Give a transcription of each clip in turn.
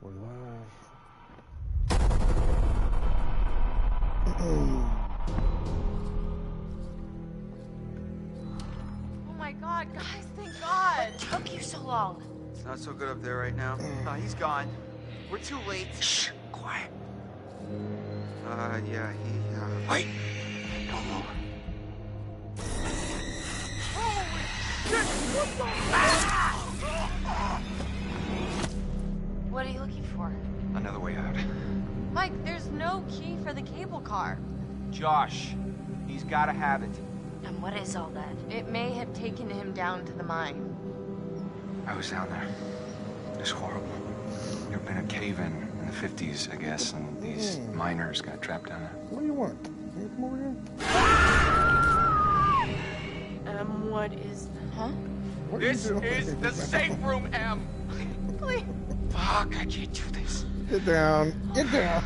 We're live. Oh my God, guys, thank God. What took you so long? It's not so good up there right now. He's gone. We're too late. Shh, quiet. Yeah, Wait! Don't move. Holy shit! What the What are you looking for? Another way out. Mike, there's no key for the cable car. Josh, he's gotta have it. And what is all that? It may have taken him down to the mine. I was down there. It was horrible. There'd been a cave-in in the 50s, I guess, and these miners got trapped down there. What do you want? You come over here? What is... Huh? What This are you doing? is the safe room, Em. Please. Fuck, I can't do this. Get down. Get down.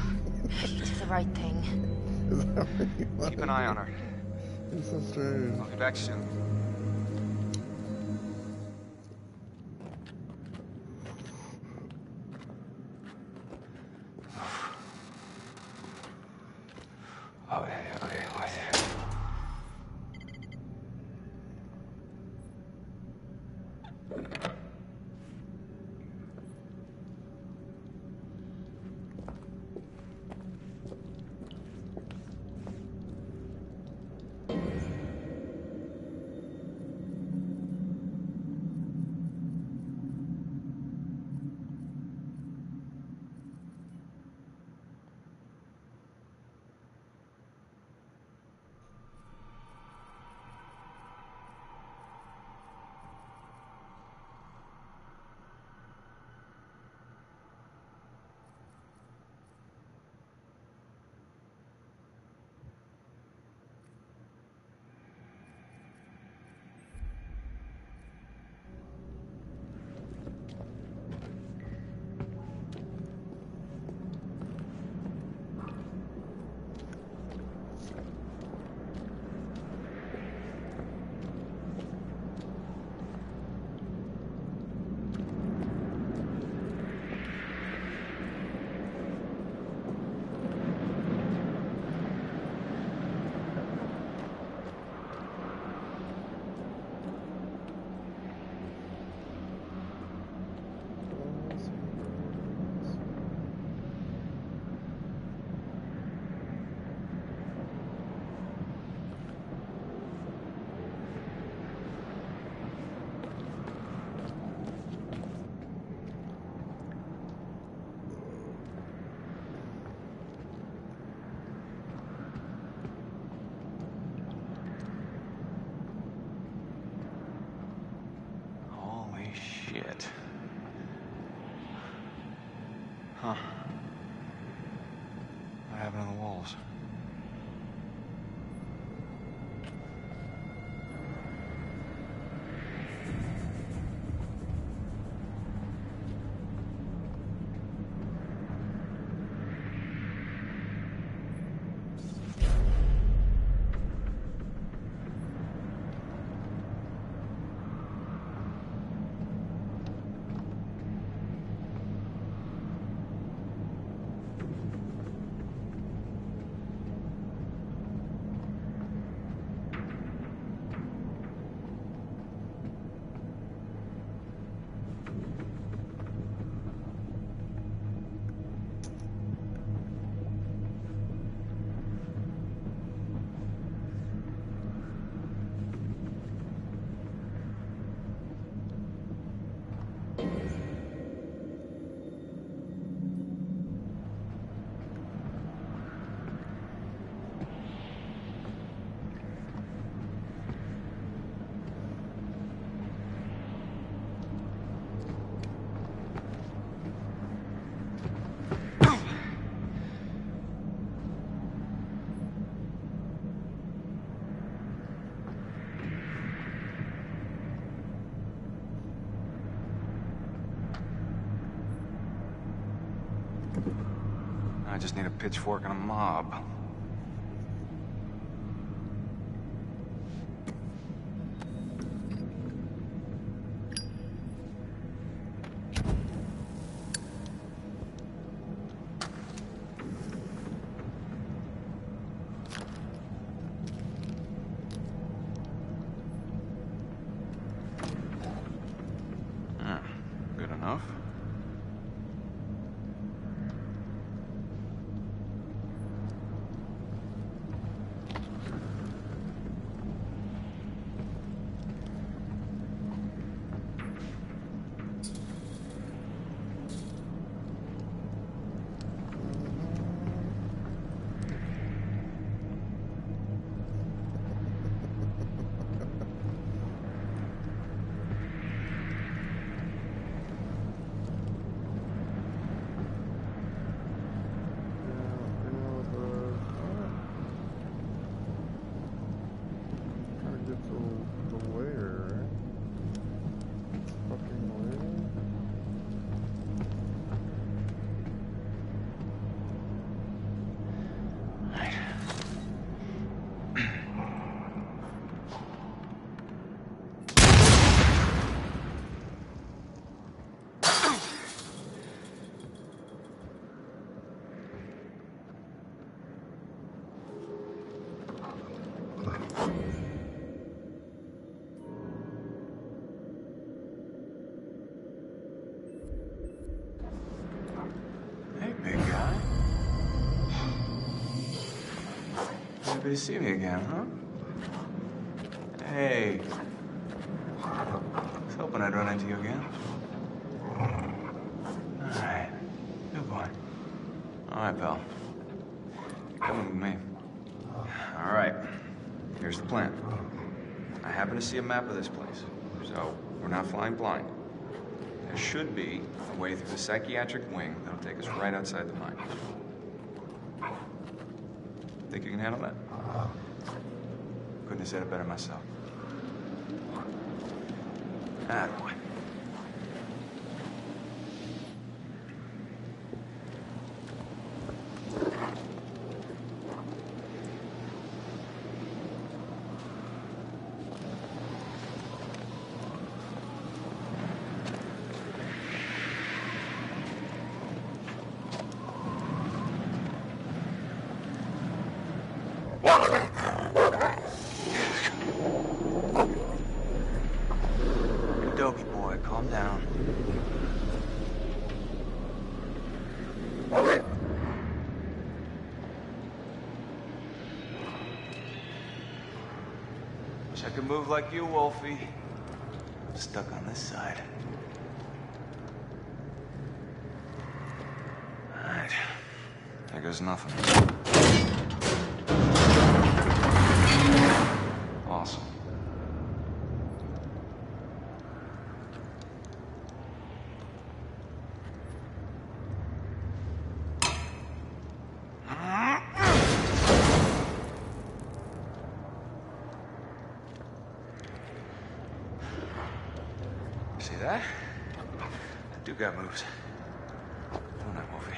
You did the right thing. Is that what you want? Keep an eye on her. It's so strange. I'll be back soon. Okay. Holy shit. Huh. What happened to the walls? I just need a pitchfork and a mob. enough. Happy to see me again, huh? Hey. I was hoping I'd run into you again. Alright. Good boy. Alright, pal. Come with me. Alright. Here's the plan. I happen to see a map of this place, so we're not flying blind. There should be a way through the psychiatric wing that'll take us right outside the mine. Think you can handle that? Couldn't have said it better myself. Boy. Doggy boy, calm down. Wish I could move like you, Wolfie. I'm stuck on this side. All right. There goes nothing. Awesome. See that? That dude got moves. Oh, not Wolfie.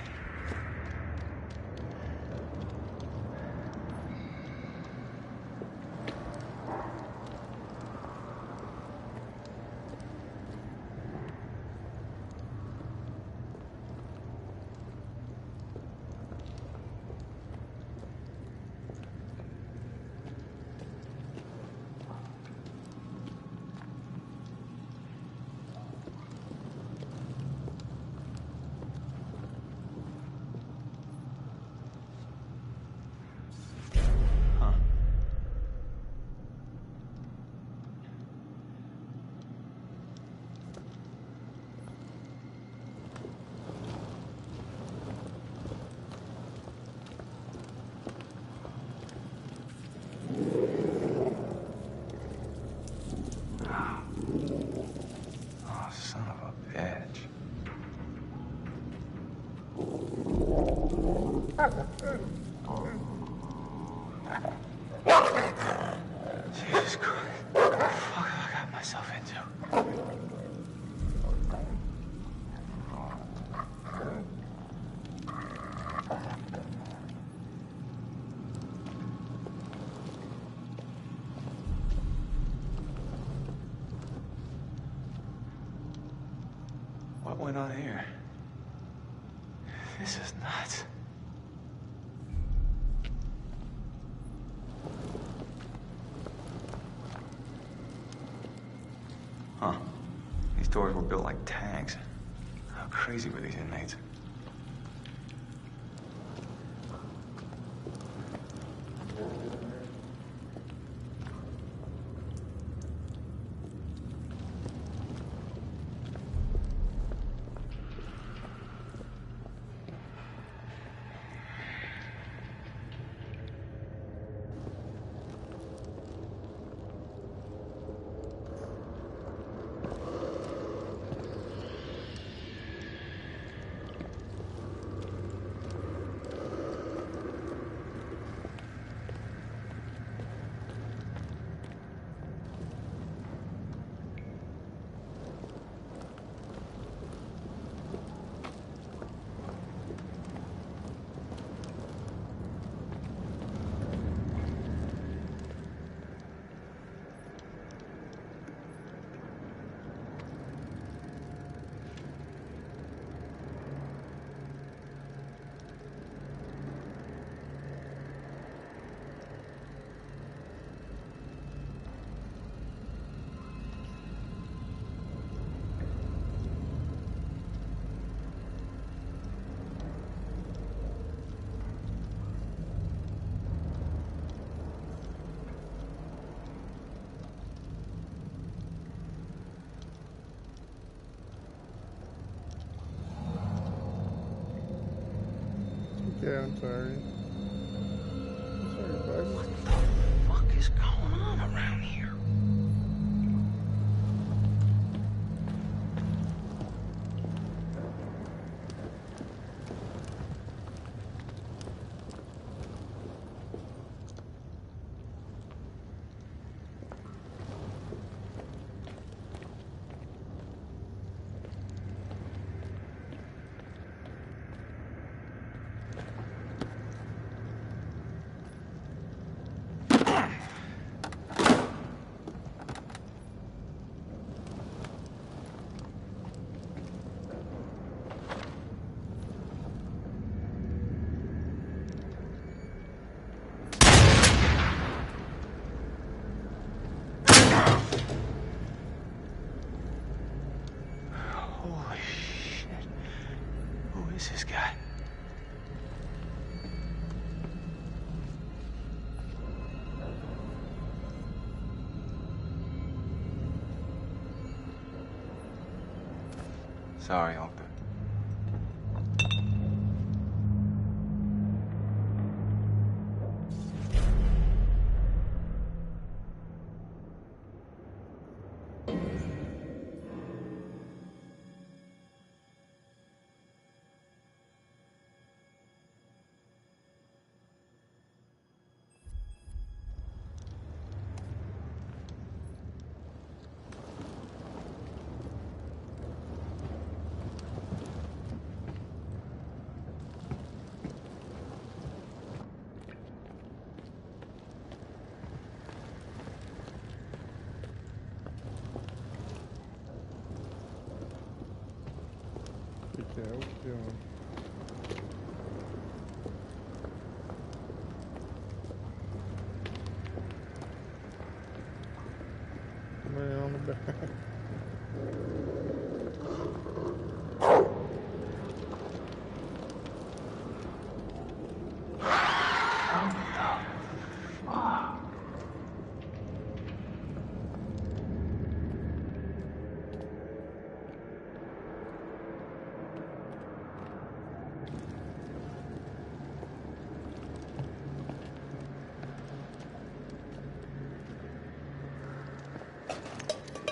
Jesus Christ. What the fuck have I got myself into? What went on here? This is nuts. Huh. These doors were built like tanks. crazy with these inmates. Yeah, I'm sorry. Sorry, bud. What the fuck is going on around here? Holy shit. Who is this guy? Sorry, Hawker. Okay, what you doing? Man on the back.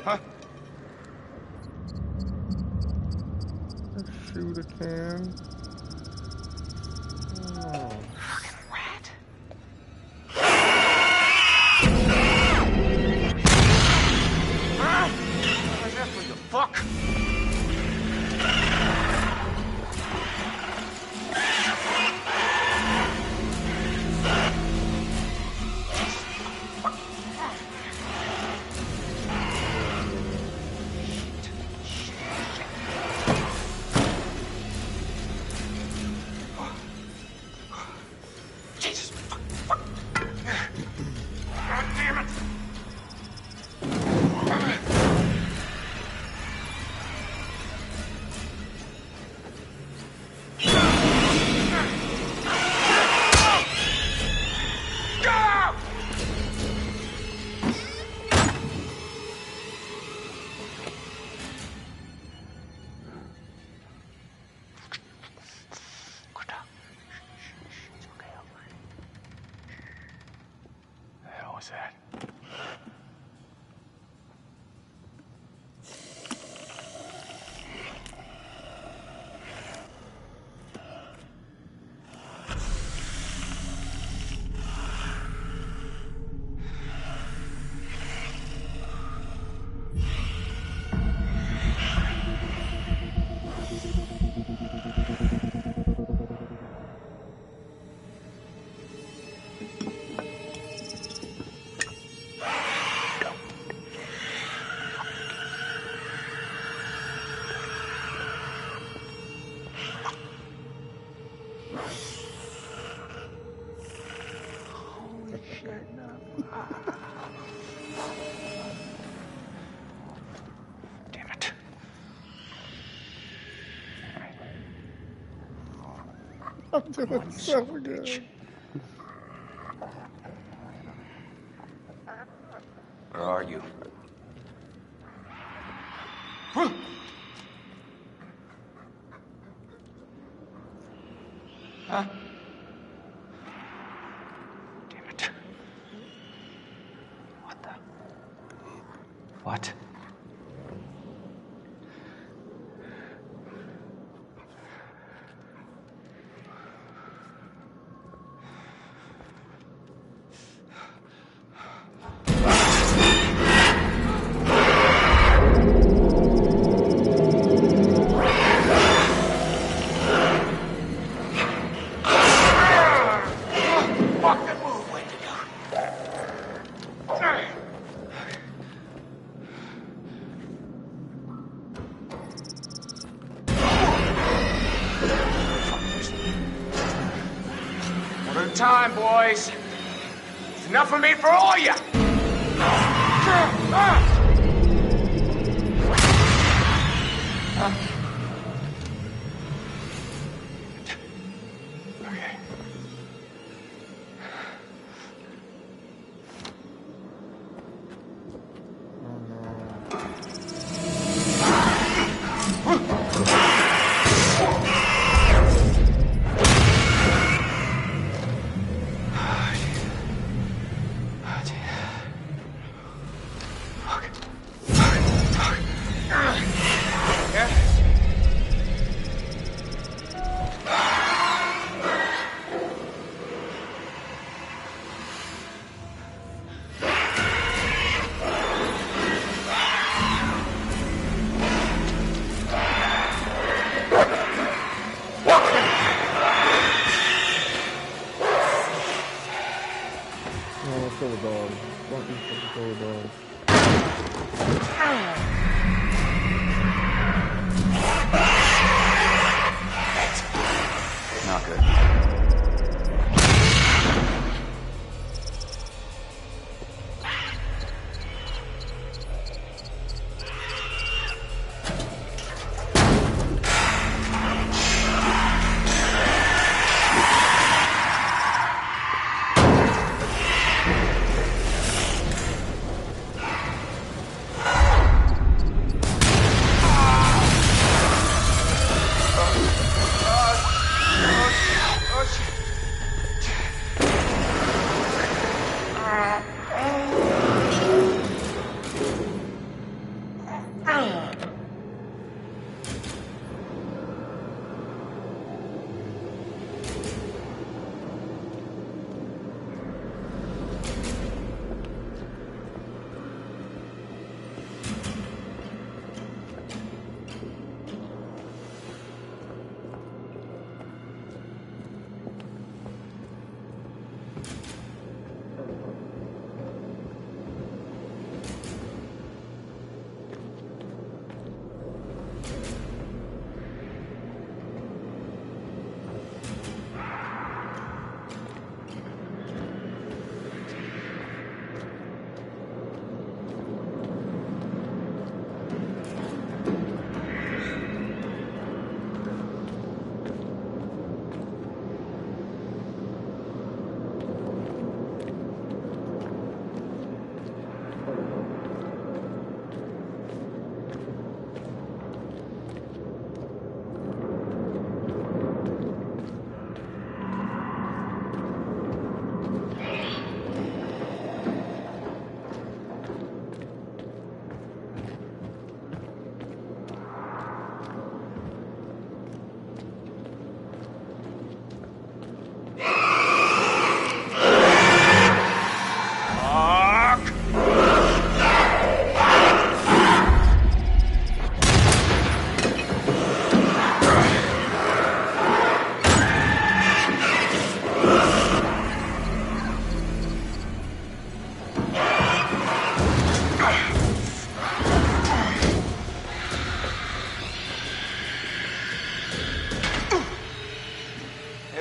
Huh? Shoot a can. Oh. Fucking rat. What's that for, you fuck? Holy shit. Damn it. I'm doing so good. Where are you? Huh? Damn it. What the? What? One at a time, boys. It's enough for me for all of you. Okay.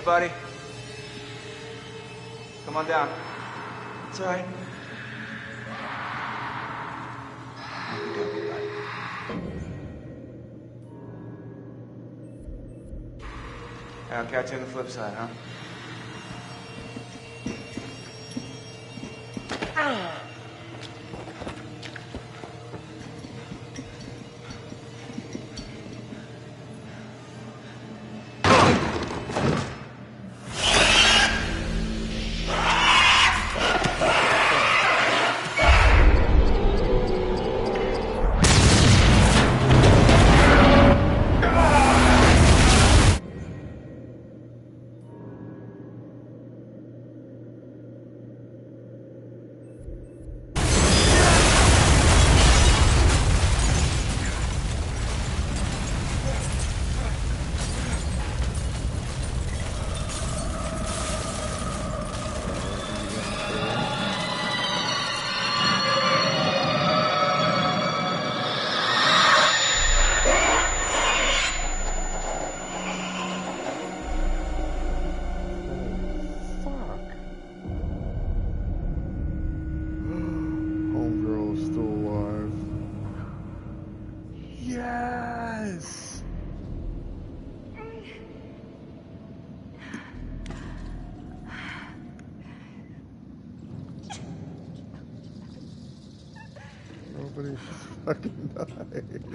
buddy. Come on down. It's all right. Okey-dokey, buddy. I'll catch you on the flip side, huh? Yes! Nobody fucking died.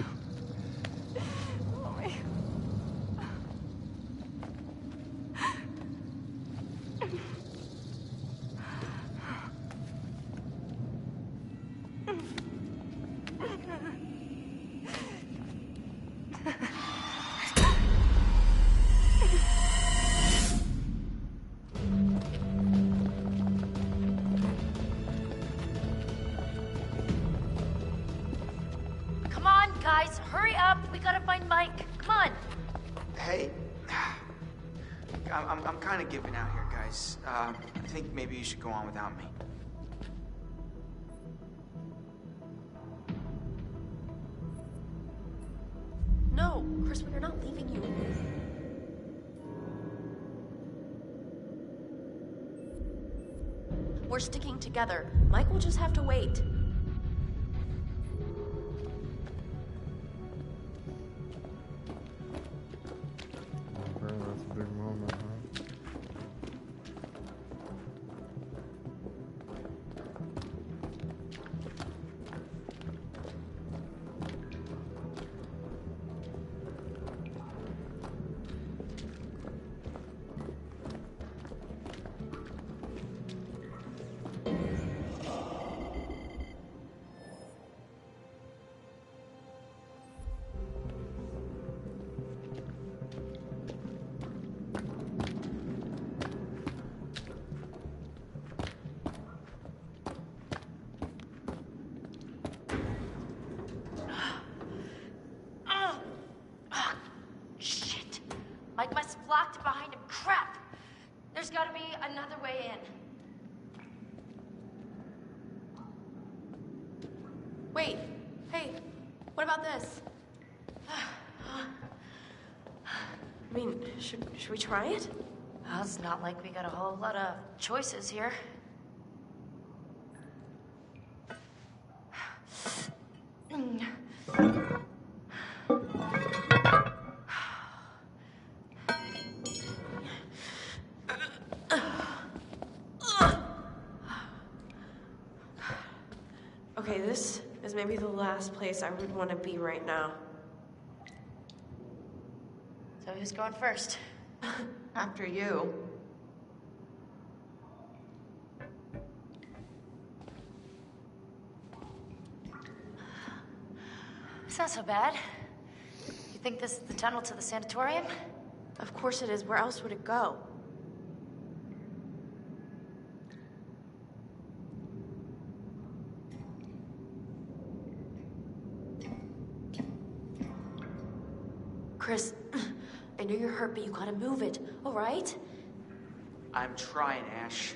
Come on, guys, hurry up. We gotta find Mike. Come on. Hey, I'm kind of giving out here, guys. I think maybe you should go on without me. No, Chris, we're not leaving you. We're sticking together. Mike will just have to wait. Okay, that's a big moment, huh? Shit. Mike must have locked behind him. Crap. There's gotta be another way in. Wait, hey, what about this? I mean, should we try it? Well, it's not like we got a whole lot of choices here. Okay, this is maybe the last place I would want to be right now. So who's going first? After you. It's not so bad. You think this is the tunnel to the sanatorium? Of course it is. Where else would it go? Chris, I know you're hurt, but you gotta move it, all right? I'm trying, Ash.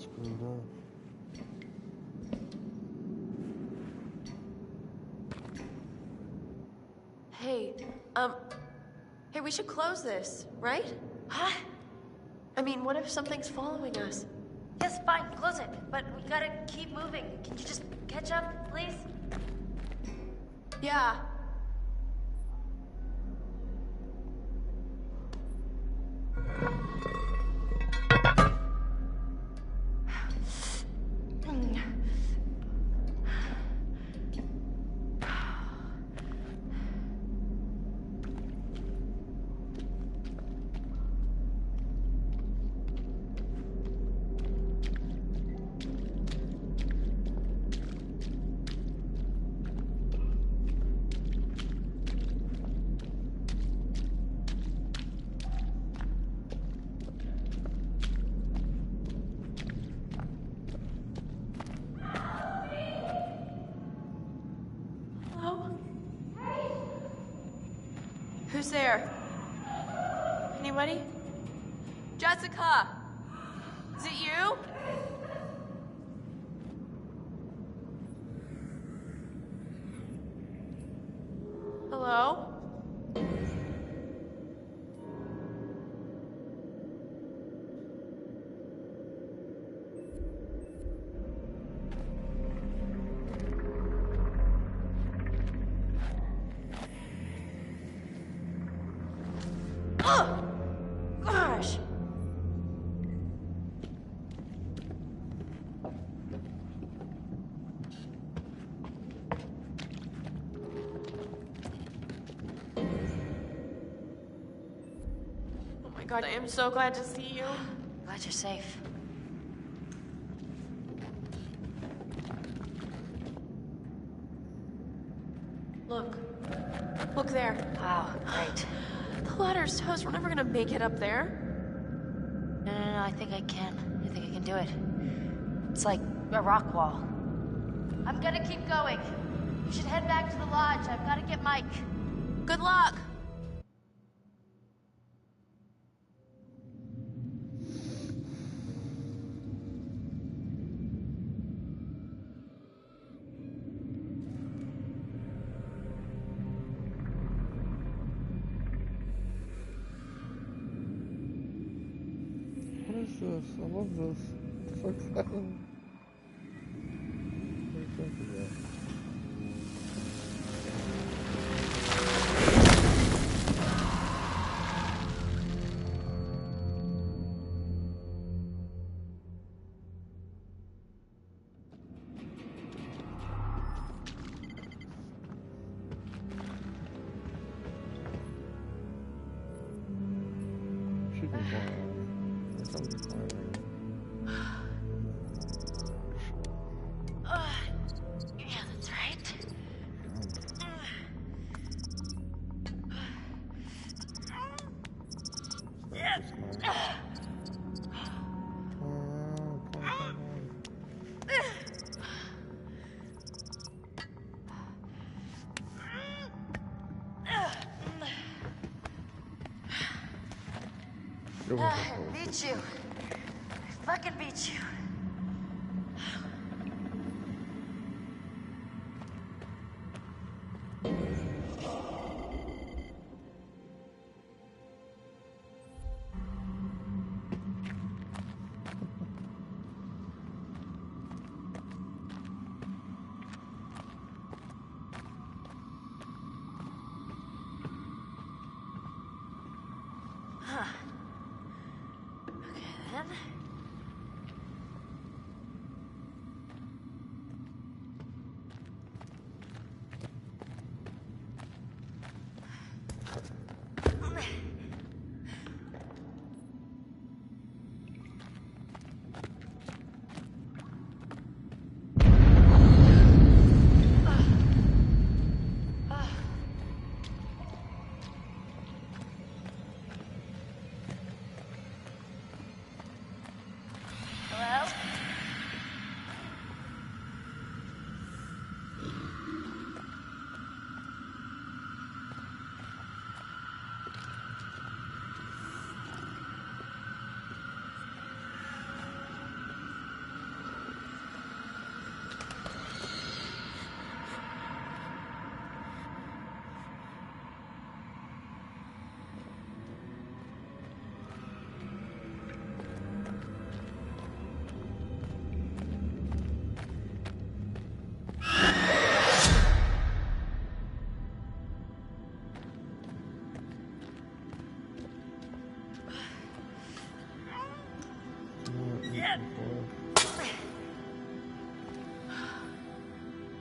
screwed up. Hey, hey, we should close this, right? Huh? I mean, what if something's following us? Yes, fine, close it. But we gotta keep moving. Can you just catch up, please? Yeah. Hello? Who's there? Anybody? Jessica! Is it you? Hello? Ugh! Gosh! Oh my god, I am so glad to see you. Glad you're safe. Look. Look there. Wow, great. The ladder's toast. We're never gonna make it up there. No, I think I can. I think I can do it. It's like a rock wall. I'm gonna keep going. You should head back to the lodge. I've gotta get Mike. Good luck. What is this? I love this. What the fuck's happening? What do you think of that? Should be fine. It's gonna be fine. Yeah, that's right. That's nice. Come on. It was I close. beat you. I fucking beat you. Huh. Okay, then.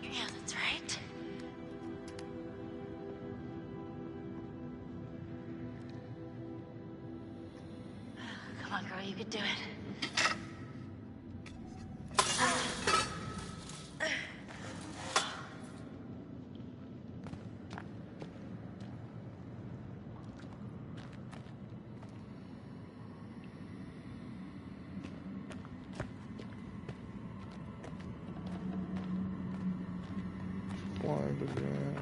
Yeah, that's right. Come on, girl, you could do it. Blind again.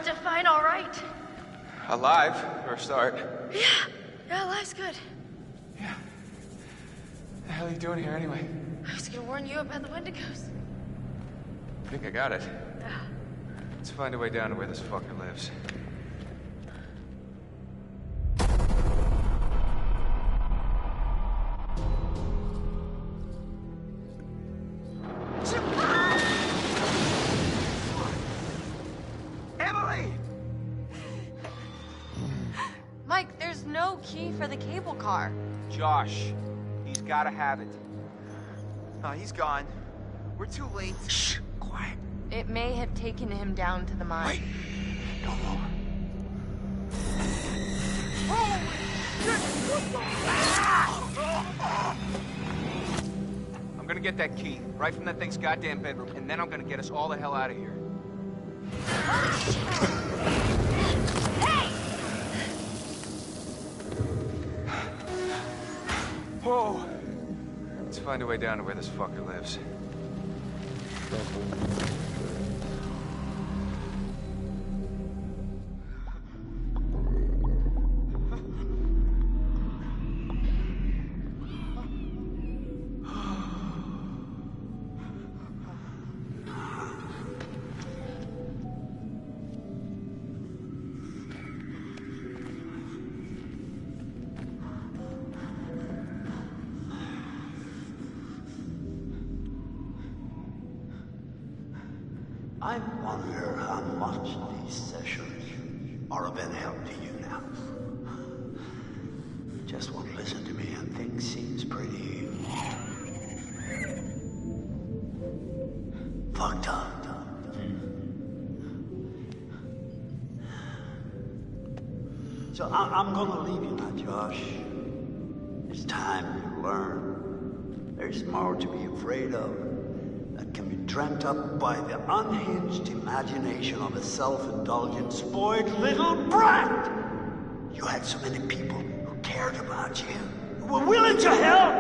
Define all right. Alive, for a start. Yeah, life's good. Yeah. The hell are you doing here anyway? I was gonna warn you about the Wendigos. I think I got it. Let's find a way down to where this fucker lives. Emily! Mike, there's no key for the cable car. Josh, he's gotta have it. Oh, he's gone. We're too late. Shh, quiet. It may have taken him down to the mine. Wait, no more. I'm gonna get that key right from that thing's goddamn bedroom, and then I'm gonna get us all the hell out of here. Whoa! Let's find a way down to where this fucker lives. I wonder how much these sessions are of any help to you now. Just won't listen to me and things seems pretty fucked up. So I'm gonna leave you now, Josh. It's time you learn. There's more to be afraid of that can be dreamt up by the unhinged imagination of a self-indulgent, spoiled little brat. You had so many people who cared about you, who were willing to help,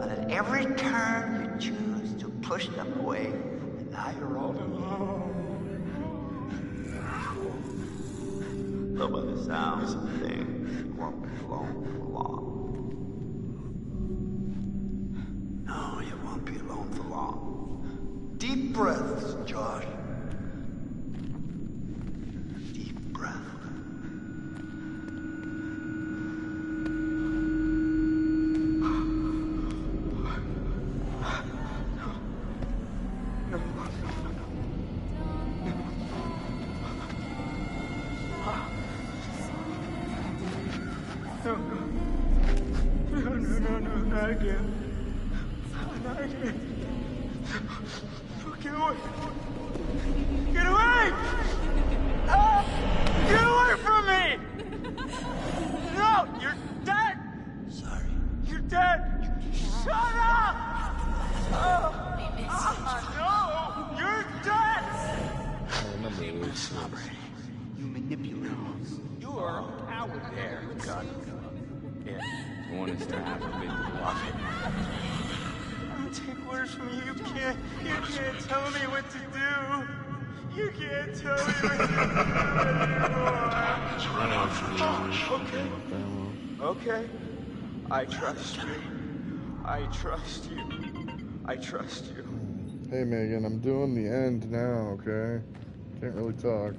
and at every turn you choose to push them away, and now you're all alone. But by the sounds of things, you won't be alone for long. No, you won't be alone for long. Deep breaths, Josh. Deep breath. No, not again. Not again. Get away! Get away! Get away from me! No, you're dead! Sorry. You're dead! Shut up! No! You're dead! I remember this. You manipulate. You are a coward there. God. Yeah, the one is to have a big love it. I don't take orders from you. You can't tell me what to do. You can't tell me what to do anymore. Okay. Okay. I trust you. I trust you. I trust you. Hey Megan, I'm doing the end now, okay? Can't really talk.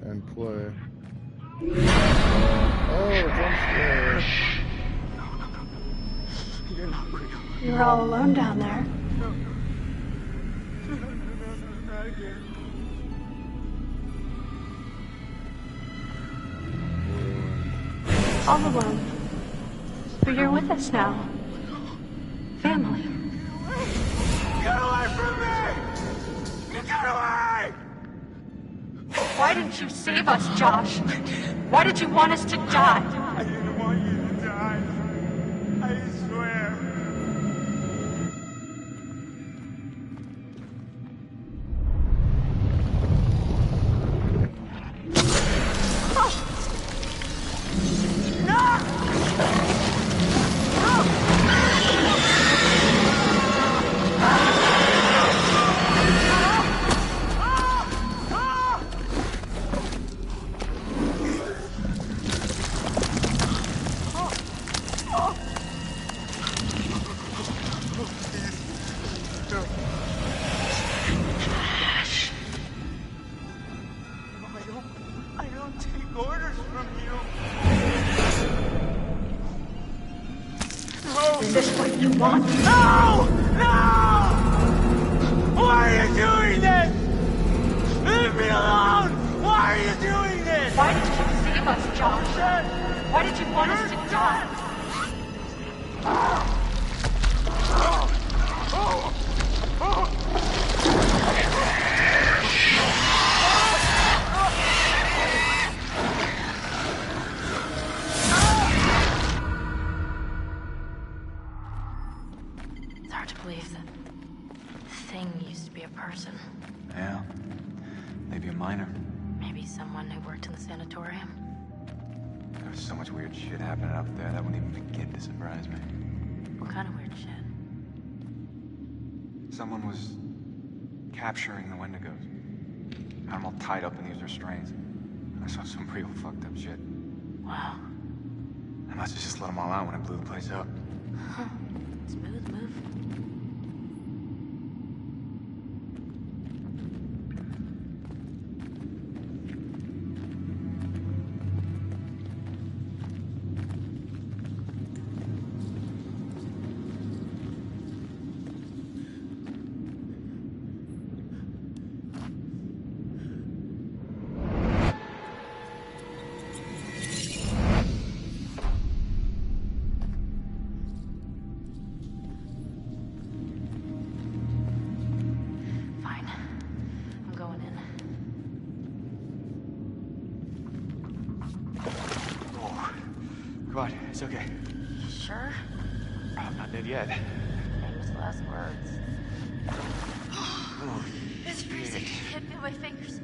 And play. Oh, jump scare. You're not real. You were all alone down there. Not again. All alone. But you're with us now. Family. Get away from me! Get away! Why didn't you save us, Josh? Why did you want us to die? I didn't want you to die. I swear. I don't take orders from you. No! Is this what you want? No! No! Why are you doing this? Leave me alone! Why are you doing this? Why did you save us, Josh? Why did you want us to die? It's hard to believe that thing used to be a person. Yeah. Maybe a minor. Maybe someone who worked in the sanatorium. There was so much weird shit happening up there that wouldn't even begin to surprise me. What kind of weird shit? Someone was capturing the Wendigos. Had them all tied up in these restraints. I saw some real fucked up shit. Wow. I must have just let them all out when I blew the place up. Smooth move. Fine. I'm going in. Oh, come on, it's okay. You sure? I'm not dead yet. Famous last words. Oh, It's freezing. Hit me with my fingers.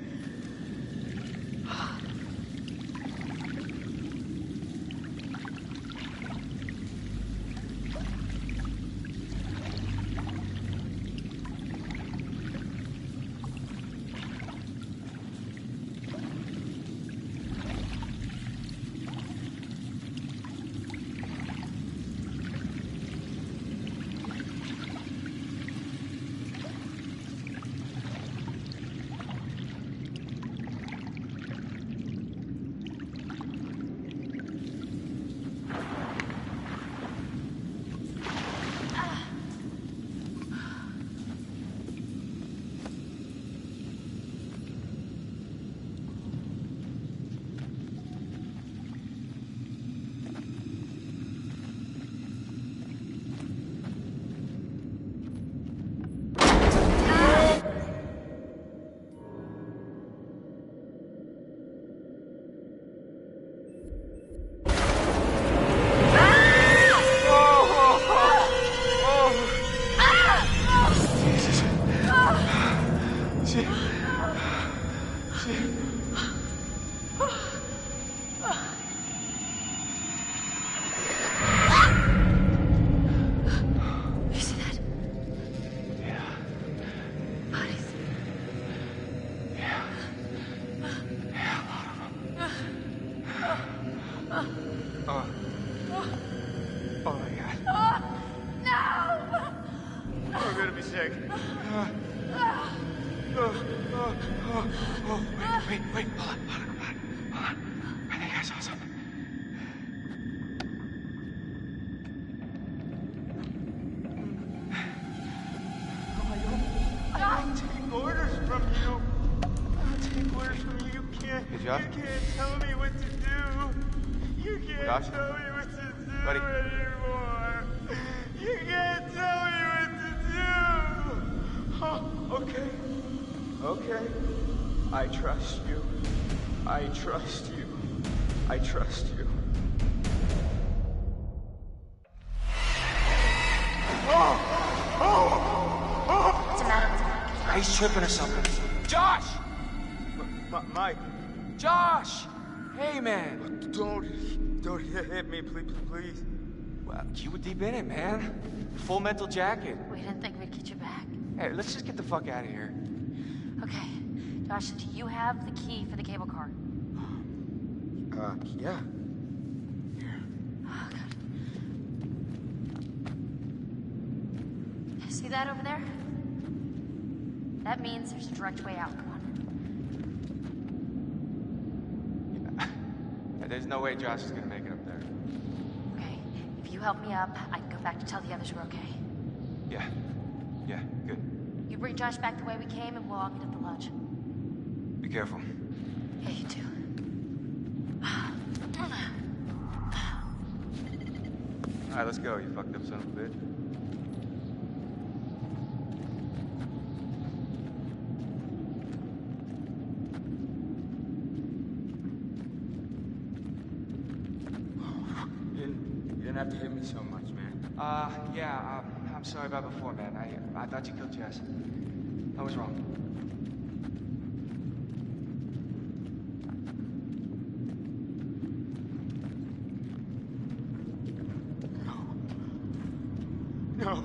You see that? Yeah. Bodies. Yeah. Yeah, a lot of them. Oh my god. No! We're gonna be sick. Wait, hold on. I think I saw something. I don't take orders from you. I don't take orders from you. Hey, Josh? You can't tell me what to do. You can't Josh? tell me what to do Buddy? anymore. You can't tell me what to do. Oh, okay. I trust you. I trust you. What's the matter with Mike? He's tripping or something. Josh! Mike, Josh! Hey, man. don't hit me, please. Well, you were deep in it, man. Full mental jacket. We didn't think we'd get you back. Hey, let's just get the fuck out of here. Okay. Josh, do you have the key for the cable car? Yeah. Oh, God. See that over there? That means there's a direct way out. Come on. There's no way Josh is gonna make it up there. Okay. If you help me up, I can go back to tell the others we're okay. Yeah, good. You bring Josh back the way we came, and we'll all meet at the lodge. Be careful. Yeah, you too. All right, let's go, you fucked up son of a bitch. You didn't have to hit me so much, man. Yeah, I'm sorry about before, man. I thought you killed Jess. I was wrong. No.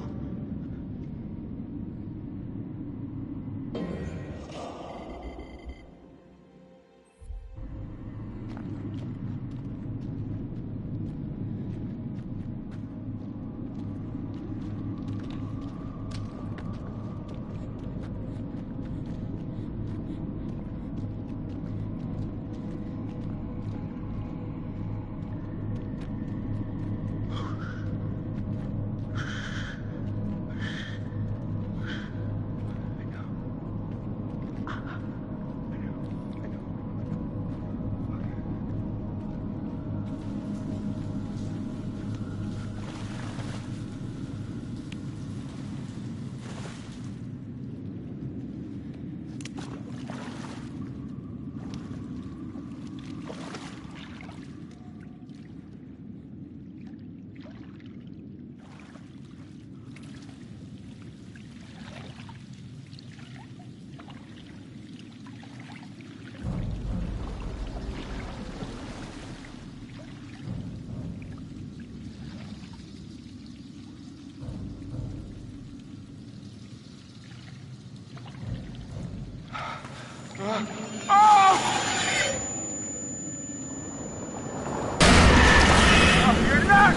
You're not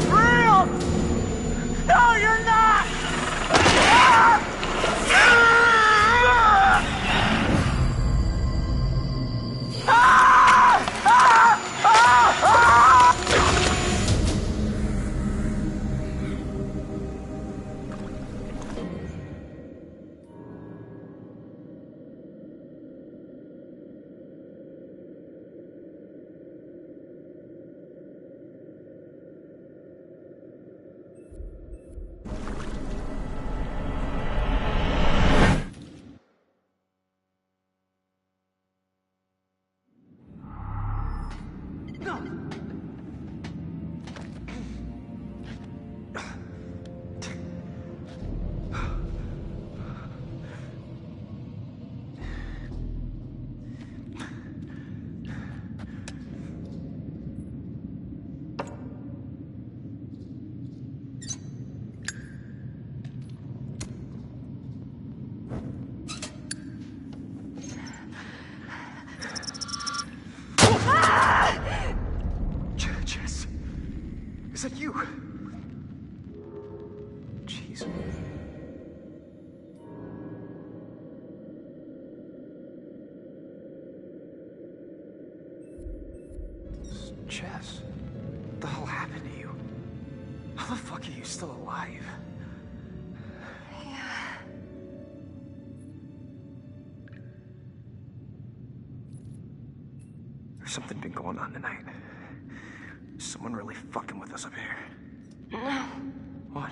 real! No, you're not! Jess, is that you? Jess, what the hell happened to you? How the fuck are you still alive? Yeah. There's something been going on tonight. Someone really fucking with us up here. No, What?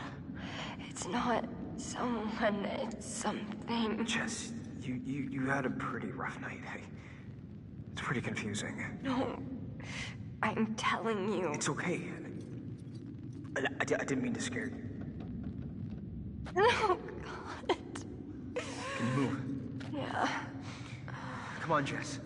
it's not someone, it's something. Jess, you had a pretty rough night. Hey, it's pretty confusing. No, I'm telling you. It's okay. I didn't mean to scare you. No, God. Can you move? Yeah. Come on, Jess.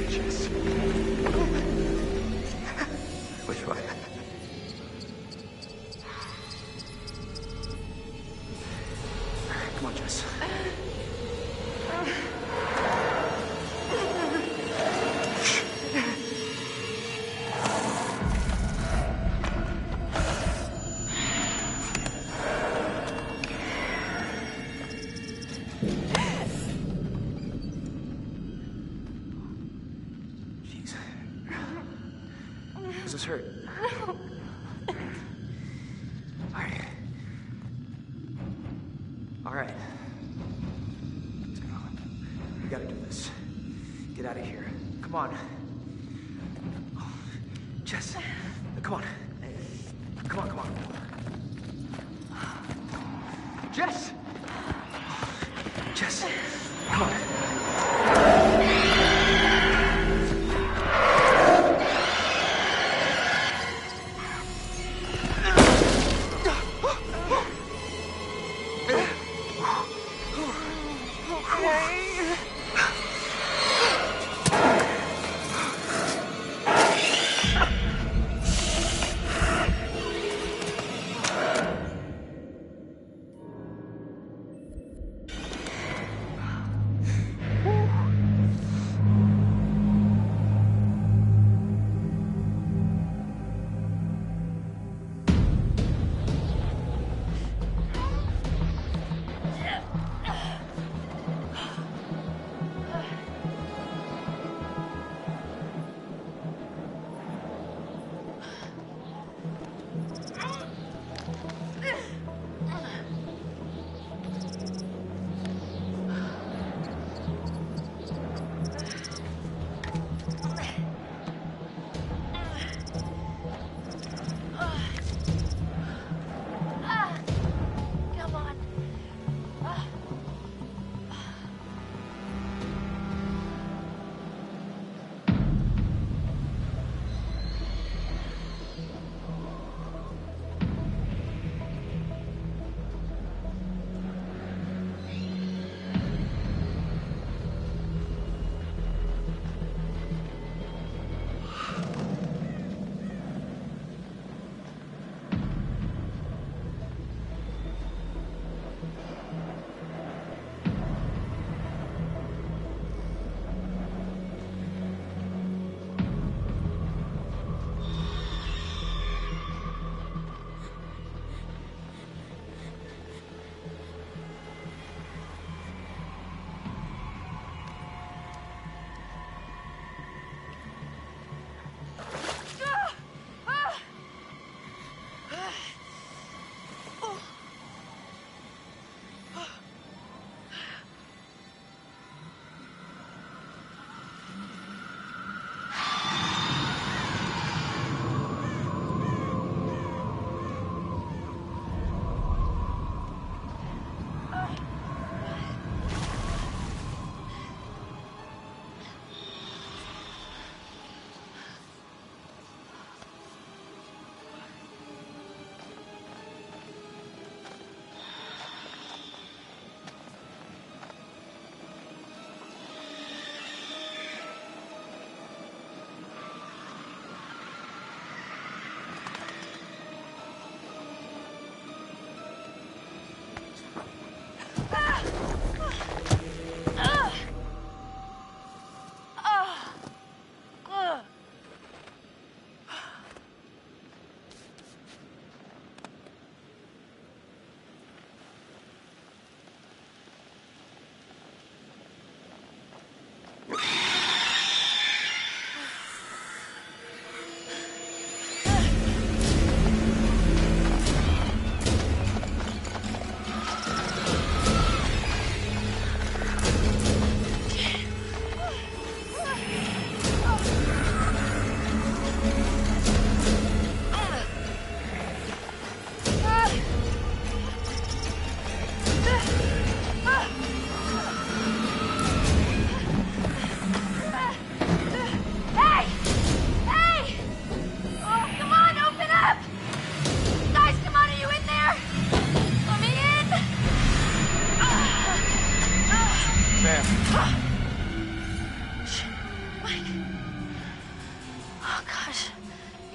Jess. Which way? Come on, Jess. Jeez. Does this hurt? Alright. Alright. Let's go. We gotta do this. Get out of here. Come on. Oh, Jess. Come on. Come on, come on. Jess! Jess. Come on.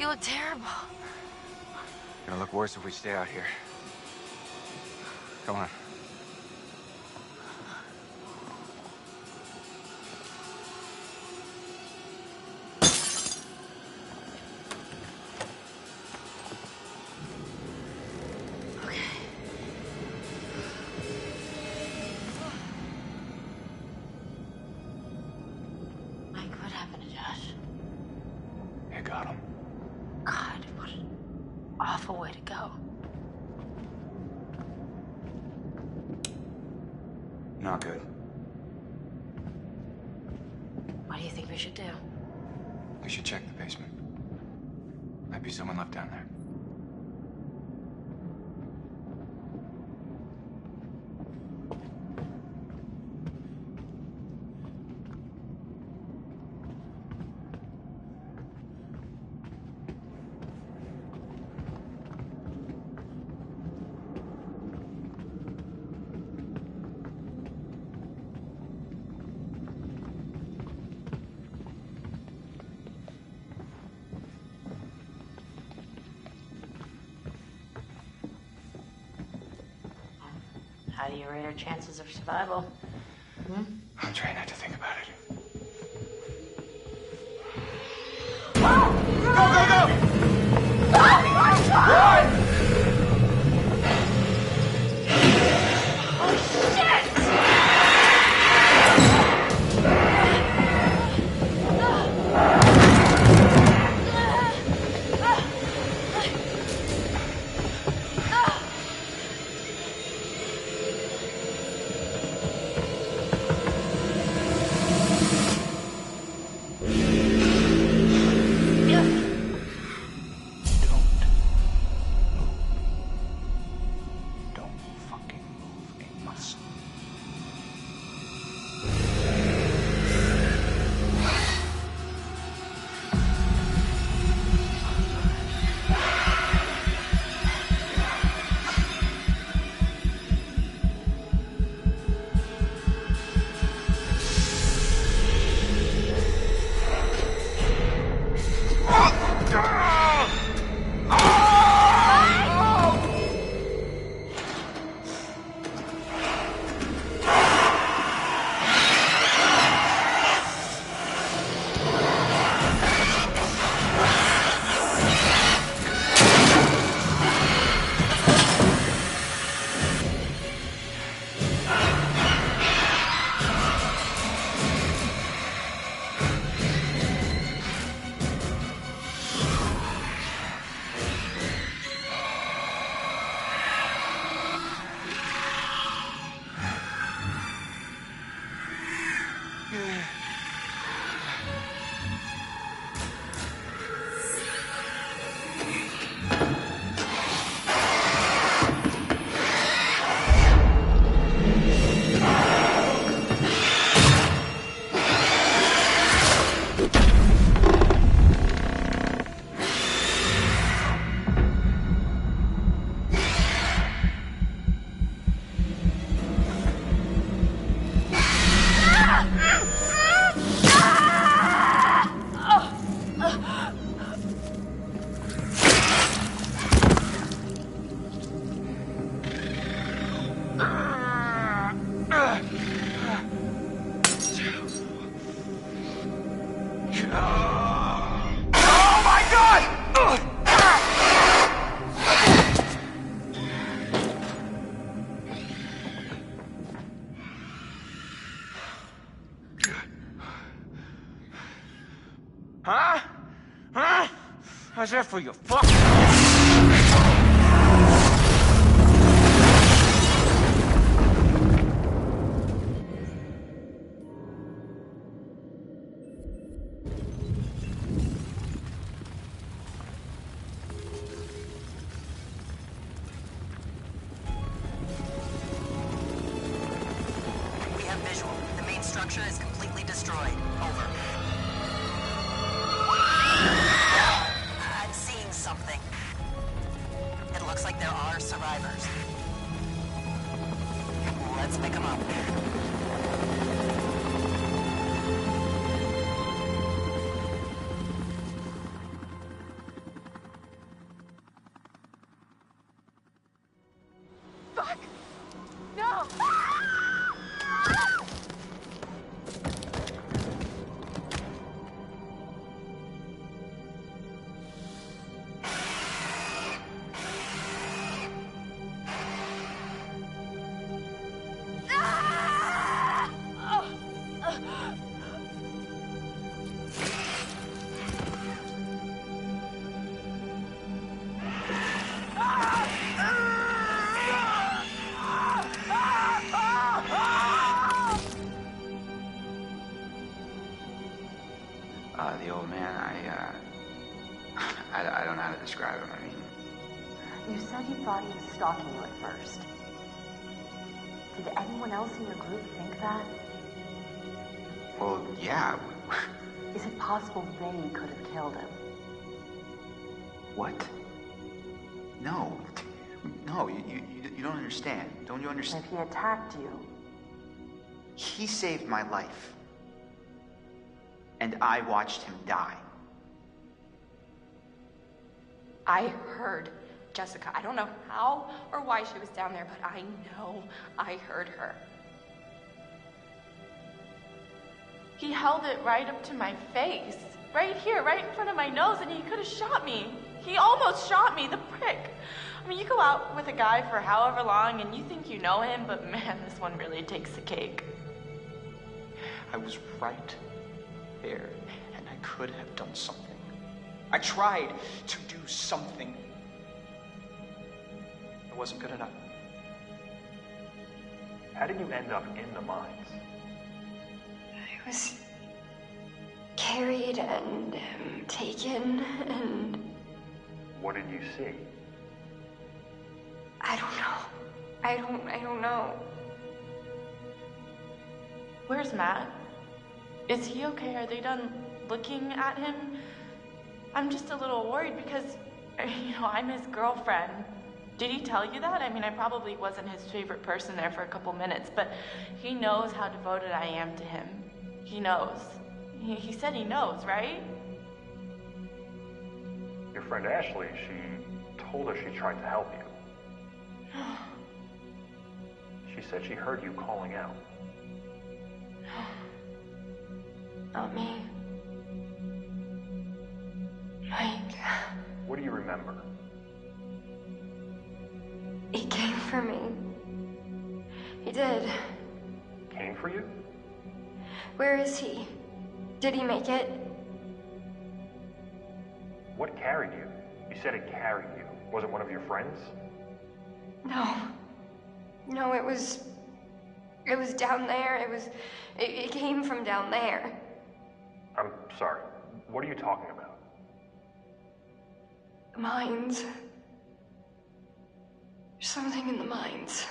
look terrible. Gonna look worse if we stay out here. Come on. Mike, what happened to Josh? You got him. God, what an awful way to go. Not good. What do you think we should do? We should check the basement. Might be someone left down there. How do you rate our chances of survival? Hmm? I'm trying not to think about it. Don't fucking move a muscle. Huh? Huh? How's that for you? Fuck! We have visual. The main structure is completely destroyed. Over. I'm seeing something. It looks like there are survivors. Let's pick them up. The old man, I don't know how to describe him. I mean, You said you thought he was stalking you at first. Did anyone else in your group think that? well, yeah. Is it possible they could have killed him? What? No, you don't understand. Don't you understand? If he attacked you, He saved my life. And I watched him die. I heard Jessica. I don't know how or why she was down there, but I know I heard her. He held it right up to my face. Right here, right in front of my nose, and he could have shot me. He almost shot me, the prick. I mean, you go out with a guy for however long and you think you know him, but man, this one really takes the cake. I was right there, and I could have done something. I tried to do something. It wasn't good enough. How did you end up in the mines? I was carried and taken, and What did you see? I don't know. I don't know. Where's Matt? Is he okay? Are they done looking at him? I'm just a little worried because, I'm his girlfriend. Did he tell you that? I mean, I probably wasn't his favorite person there for a couple minutes, but he knows how devoted I am to him. He knows. He said he knows, right? Your friend Ashley, she told us she tried to help you. She said she heard you calling out. Not me. Mike. What do you remember? He came for me. He did. Came for you? Where is he? Did he make it? What carried you? You said it carried you. Was it one of your friends? No. No, it was down there. It came from down there. I'm sorry. What are you talking about? The mines. There's something in the mines.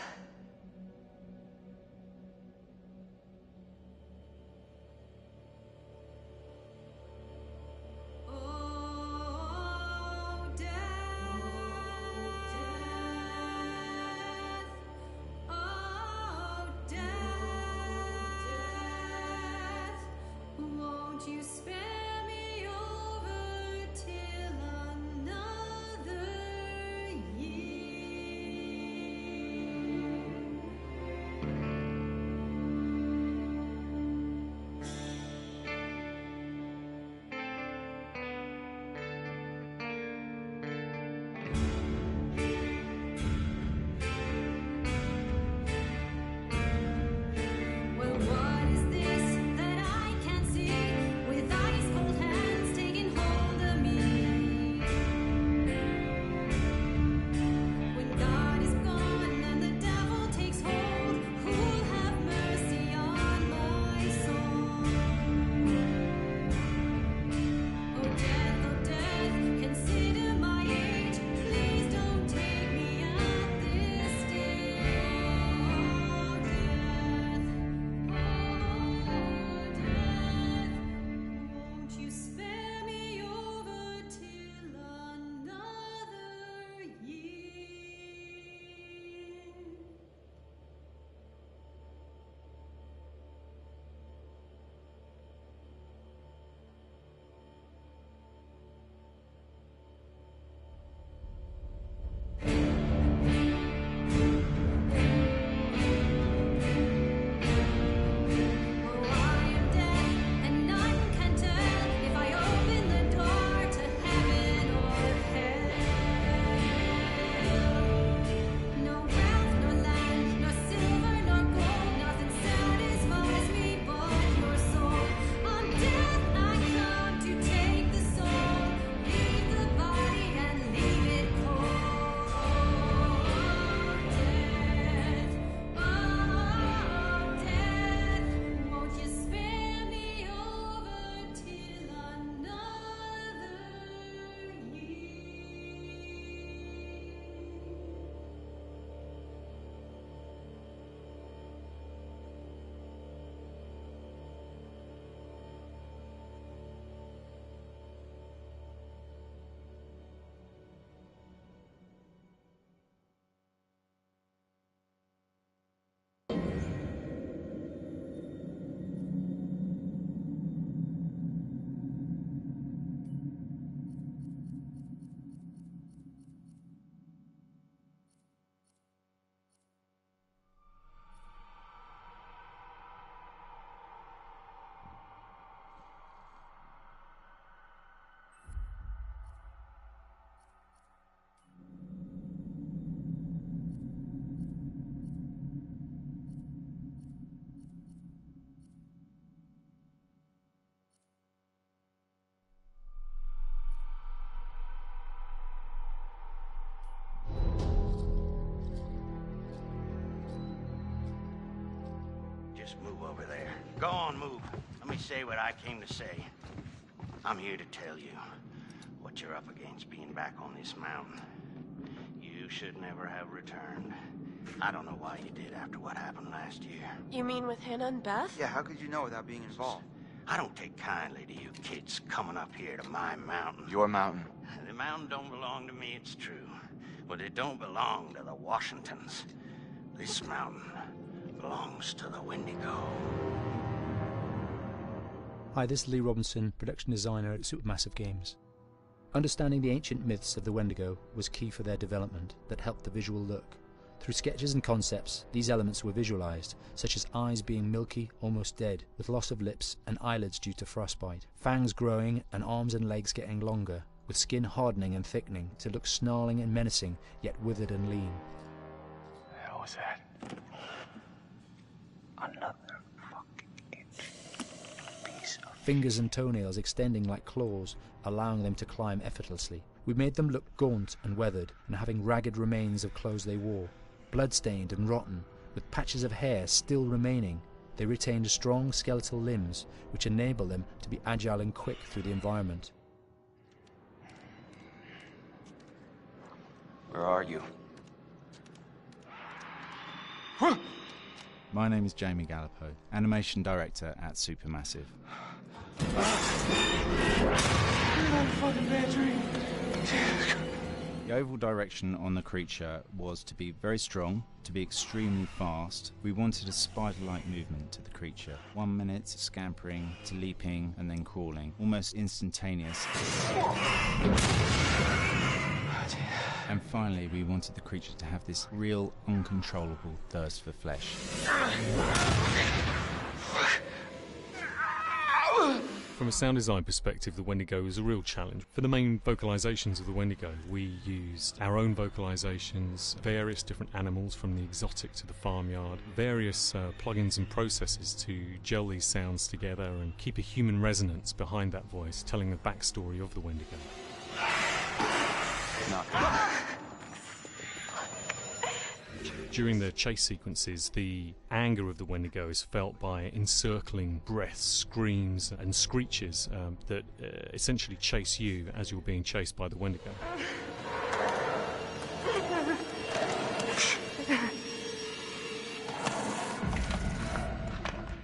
Well, what is this that I can see with eyes cold? Go on, move. Let me say what I came to say. I'm here to tell you what you're up against being back on this mountain. You should never have returned. I don't know why you did after what happened last year. You mean with Hannah and Beth? Yeah, how could you know without being involved? I don't take kindly to you kids coming up here to my mountain. Your mountain. The mountain don't belong to me, it's true. But it don't belong to the Washingtons. This mountain belongs to the Wendigo. Hi, this is Lee Robinson, production designer at Supermassive Games. Understanding the ancient myths of the Wendigo was key for their development that helped the visual look. Through sketches and concepts, these elements were visualized, such as eyes being milky, almost dead, with loss of lips and eyelids due to frostbite, fangs growing and arms and legs getting longer, with skin hardening and thickening to look snarling and menacing, yet withered and lean. What the hell was that? Another fucking piece of... Fingers and toenails extending like claws, allowing them to climb effortlessly. We made them look gaunt and weathered, and having ragged remains of clothes they wore. Blood-stained and rotten, with patches of hair still remaining, they retained strong skeletal limbs, which enable them to be agile and quick through the environment. Where are you? My name is Jamie Gallipo, animation director at Supermassive. The overall direction on the creature was to be very strong, to be extremely fast. We wanted a spider-like movement to the creature. 1 minute scampering to leaping and then crawling, almost instantaneous. And finally, we wanted the creature to have this real, uncontrollable thirst for flesh. From a sound design perspective, the Wendigo was a real challenge. For the main vocalisations of the Wendigo, we used our own vocalisations, various different animals from the exotic to the farmyard, various plugins and processes to gel these sounds together and keep a human resonance behind that voice, telling the backstory of the Wendigo. During the chase sequences, the anger of the Wendigo is felt by encircling breaths, screams and screeches that essentially chase you as you're being chased by the Wendigo.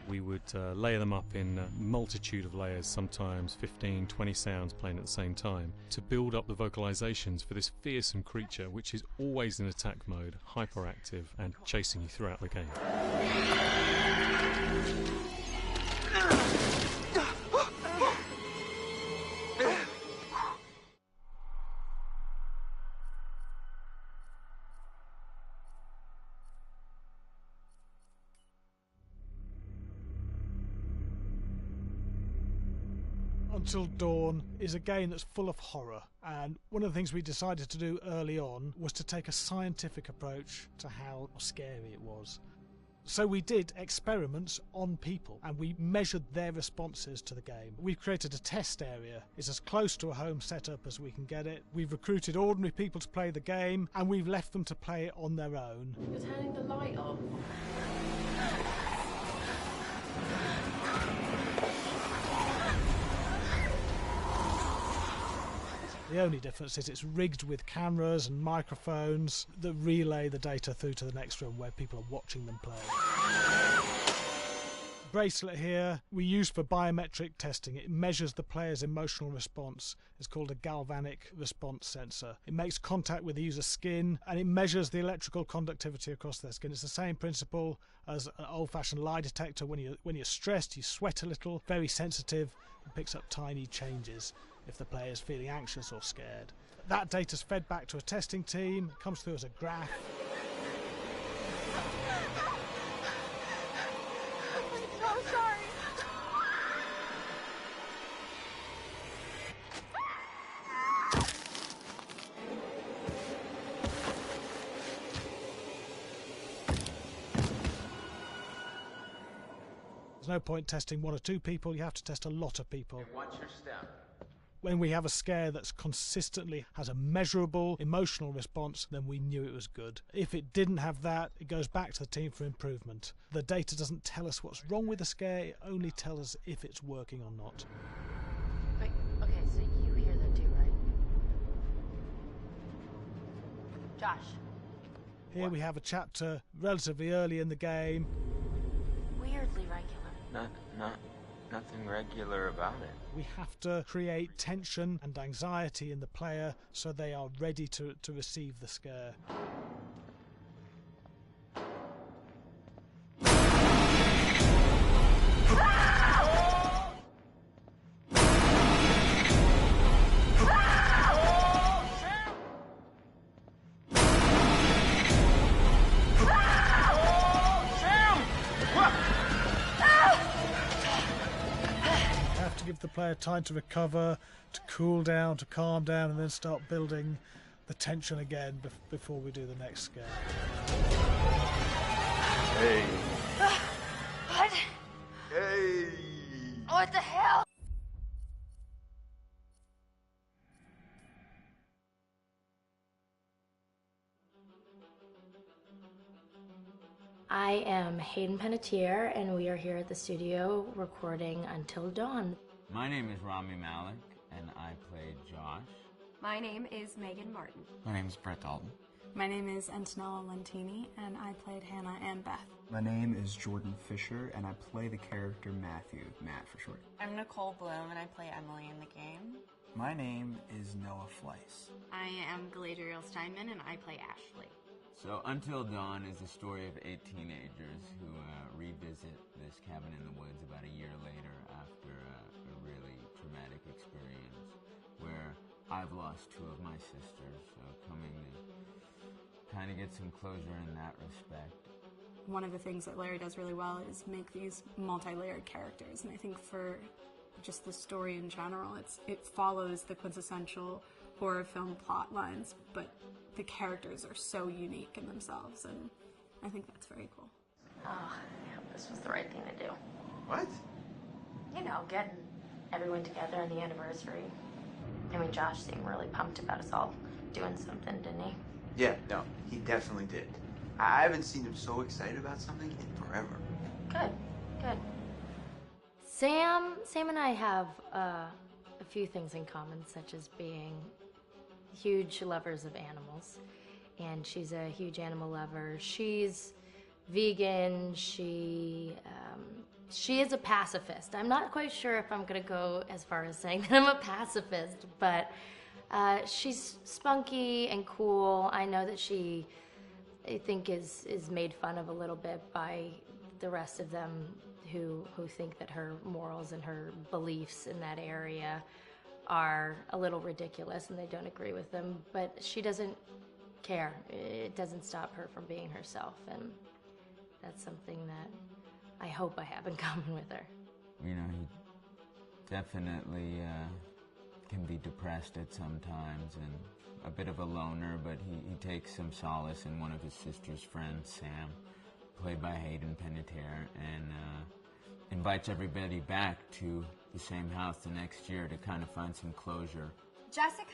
We would layer them up in a multitude of layers, sometimes 15, 20 sounds playing at the same time, to build up the vocalizations for this fearsome creature which is always in attack mode, hyperactive and chasing you throughout the game. Until Dawn is a game that's full of horror, and one of the things we decided to do early on was to take a scientific approach to how scary it was. So we did experiments on people and we measured their responses to the game. We've created a test area. It's as close to a home setup as we can get it. We've recruited ordinary people to play the game and we've left them to play it on their own. You're turning the light off. The only difference is it's rigged with cameras and microphones that relay the data through to the next room where people are watching them play. Bracelet here we use for biometric testing. It measures the player's emotional response. It's called a galvanic response sensor. It makes contact with the user's skin and it measures the electrical conductivity across their skin. It's the same principle as an old-fashioned lie detector. When you're stressed, you sweat a little, very sensitive, and picks up tiny changes if the player is feeling anxious or scared. That data's fed back to a testing team, comes through as a graph. I'm so sorry. There's no point testing one or two people, you have to test a lot of people. Hey, watch your step. When we have a scare that's consistently has a measurable emotional response, then we knew it was good. If it didn't have that, it goes back to the team for improvement. The data doesn't tell us what's wrong with the scare, it only tells us if it's working or not. Wait, okay, so you hear them too, right? Josh. Here we have a chapter relatively early in the game. Weirdly regular. Nothing regular about it. We have to create tension and anxiety in the player so they are ready to receive the scare. Give the player time to recover, to cool down, to calm down, and then start building the tension again before we do the next scare. Hey. What? Hey. What the hell? I am Hayden Panettiere, and we are here at the studio recording Until Dawn. My name is Rami Malek, and I play Josh. My name is Megan Martin. My name is Brett Dalton. My name is Antonella Lentini, and I played Hannah and Beth. My name is Jordan Fisher, and I play the character Matthew, Matt for short. I'm Nicole Bloom, and I play Emily in the game. My name is Noah Fleiss. I am Galadriel Steinman, and I play Ashley. So, Until Dawn is the story of 8 teenagers who revisit this cabin in the woods about a year later after a really traumatic experience where I've lost 2 of my sisters, so coming to kind of get some closure in that respect. One of the things that Larry does really well is make these multi-layered characters, and I think for just the story in general, it follows the quintessential horror film plot lines, but the characters are so unique in themselves, and I think that's very cool. Oh, yeah, this was the right thing to do. What? You know, getting everyone together on the anniversary. I mean, Josh seemed really pumped about us all doing something, didn't he? Yeah, no, he definitely did. I haven't seen him so excited about something in forever. Good, good. Sam and I have a few things in common, such as being huge lovers of animals, and she's a huge animal lover. She's vegan. She is a pacifist. I'm not quite sure if I'm gonna go as far as saying that I'm a pacifist, but she's spunky and cool. I know that she, I think, is made fun of a little bit by the rest of them who think that her morals and her beliefs in that area are a little ridiculous and they don't agree with them, but she doesn't care. It doesn't stop her from being herself, and that's something that I hope I have in common with her. You know, he definitely can be depressed at some times and a bit of a loner, but he takes some solace in one of his sister's friends, Sam, played by Hayden Panettiere, and invites everybody back to the same house the next year to kind of find some closure. Jessica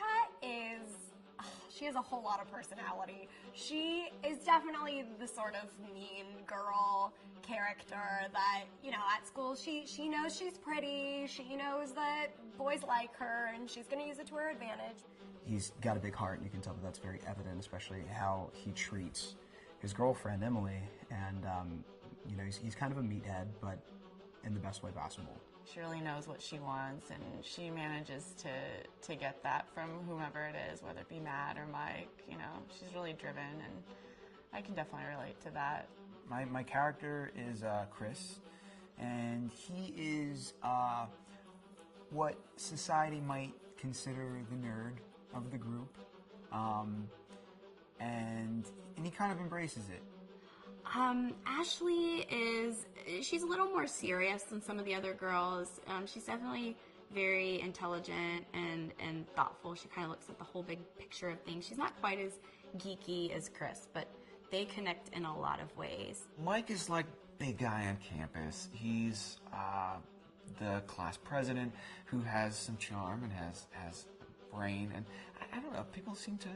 she has a whole lot of personality. She is definitely the sort of mean girl character that, you know, at school she knows she's pretty, she knows that boys like her, and she's going to use it to her advantage. He's got a big heart, and you can tell that that's very evident, especially how he treats his girlfriend, Emily, and, you know, he's kind of a meathead, but in the best way possible. She really knows what she wants, and she manages to get that from whomever it is, whether it be Matt or Mike. You know, she's really driven, and I can definitely relate to that. My character is Chris, and he is what society might consider the nerd of the group, and he kind of embraces it. Ashley she's a little more serious than some of the other girls. She's definitely very intelligent and thoughtful. She kind of looks at the whole big picture of things. She's not quite as geeky as Chris, but they connect in a lot of ways. Mike is like big guy on campus. He's the class president who has some charm and has brain, and I don't know, people seem to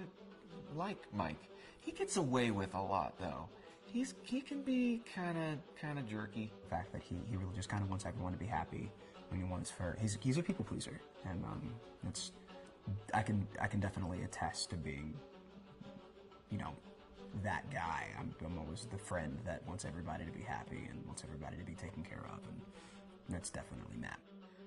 like Mike. He gets away with a lot, though. He can be kind of jerky. The fact that he really just kind of wants everyone to be happy. When he wants he's a people pleaser, and I can definitely attest to being, that guy. I'm always the friend that wants everybody to be happy and wants everybody to be taken care of, and that's definitely Matt.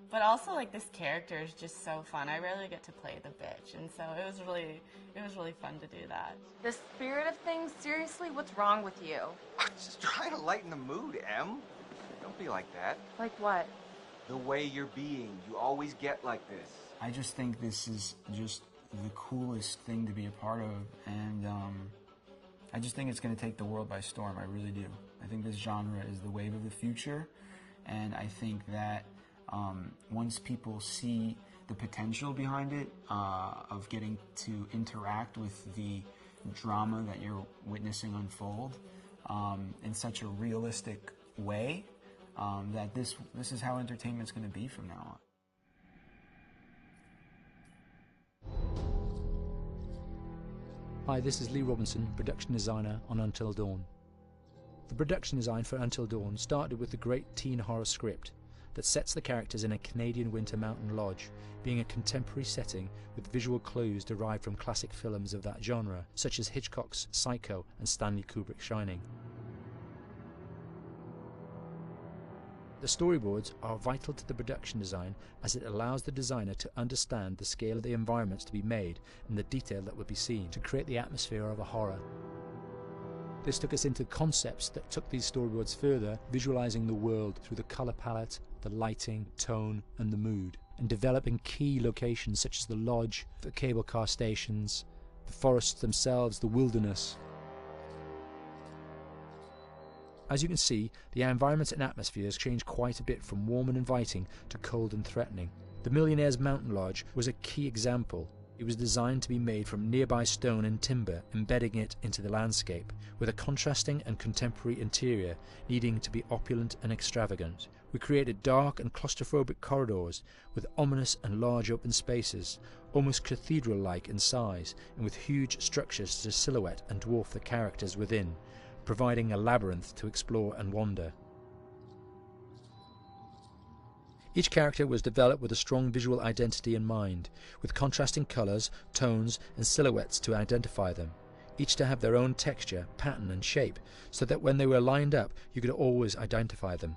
But also, like, this character is just so fun. I rarely get to play the bitch, and so it was really fun to do that. The spirit of things, seriously, what's wrong with you? I'm just trying to lighten the mood, Em. Don't be like that. Like what? The way you're being. You always get like this. I just think this is just the coolest thing to be a part of, and I just think it's going to take the world by storm. I really do. I think this genre is the wave of the future, and I think that once people see the potential behind it, of getting to interact with the drama that you're witnessing unfold in such a realistic way, that this is how entertainment's going to be from now on. Hi, this is Lee Robinson, production designer on Until Dawn. The production design for Until Dawn started with the great teen horror script that sets the characters in a Canadian winter mountain lodge, being a contemporary setting with visual clues derived from classic films of that genre, such as Hitchcock's Psycho and Stanley Kubrick's Shining. The storyboards are vital to the production design, as it allows the designer to understand the scale of the environments to be made and the detail that will be seen to create the atmosphere of a horror. This took us into concepts that took these storyboards further, visualizing the world through the color palette, the lighting, tone and the mood, and developing key locations such as the lodge, the cable car stations, the forests themselves, the wilderness. As you can see, the environments and atmospheres change quite a bit from warm and inviting to cold and threatening. The Millionaire's Mountain Lodge was a key example. It was designed to be made from nearby stone and timber, embedding it into the landscape, with a contrasting and contemporary interior needing to be opulent and extravagant. We created dark and claustrophobic corridors with ominous and large open spaces, almost cathedral-like in size, and with huge structures to silhouette and dwarf the characters within, providing a labyrinth to explore and wander. Each character was developed with a strong visual identity in mind, with contrasting colours, tones and silhouettes to identify them, each to have their own texture, pattern and shape, so that when they were lined up you could always identify them.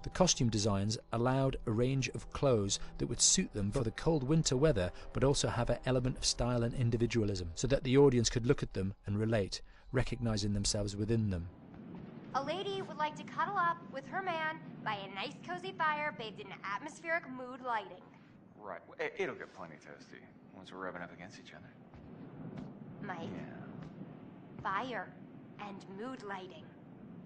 The costume designs allowed a range of clothes that would suit them for the cold winter weather, but also have an element of style and individualism, so that the audience could look at them and relate, recognizing themselves within them. A lady would like to cuddle up with her man by a nice cozy fire bathed in atmospheric mood lighting. Right. It'll get plenty toasty once we're rubbing up against each other. Mike? Yeah. Fire and mood lighting.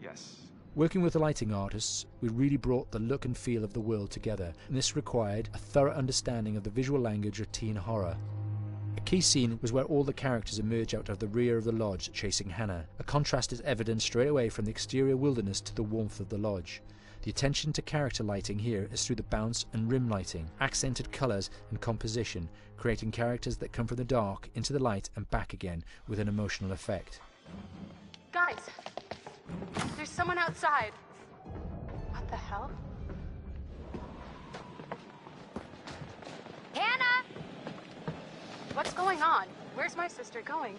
Yes. Working with the lighting artists, we really brought the look and feel of the world together, and this required a thorough understanding of the visual language of teen horror. A key scene was where all the characters emerge out of the rear of the lodge chasing Hannah. A contrast is evident straight away from the exterior wilderness to the warmth of the lodge. The attention to character lighting here is through the bounce and rim lighting, accented colours and composition, creating characters that come from the dark into the light and back again with an emotional effect. Guys, there's someone outside. What the hell? Hannah! What's going on? Where's my sister going?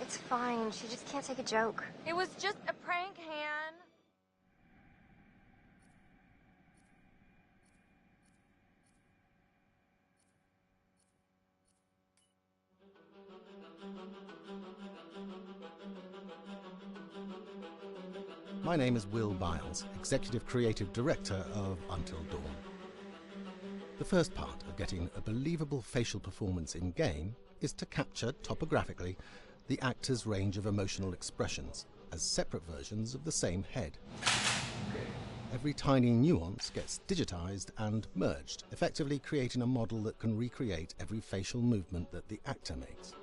It's fine. She just can't take a joke. It was just a prank, Han. My name is Will Biles, Executive Creative Director of Until Dawn. The first part of getting a believable facial performance in-game is to capture, topographically, the actor's range of emotional expressions as separate versions of the same head. Every tiny nuance gets digitized and merged, effectively creating a model that can recreate every facial movement that the actor makes.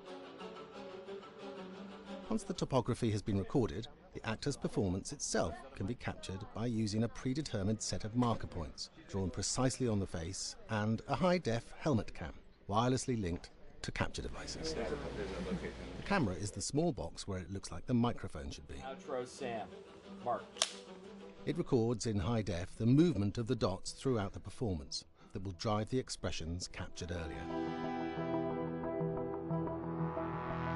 Once the topography has been recorded, the actor's performance itself can be captured by using a predetermined set of marker points, drawn precisely on the face, and a high-def helmet cam, wirelessly linked to capture devices. The camera is the small box where it looks like the microphone should be. Outro Sam. Mark. It records in high def the movement of the dots throughout the performance that will drive the expressions captured earlier.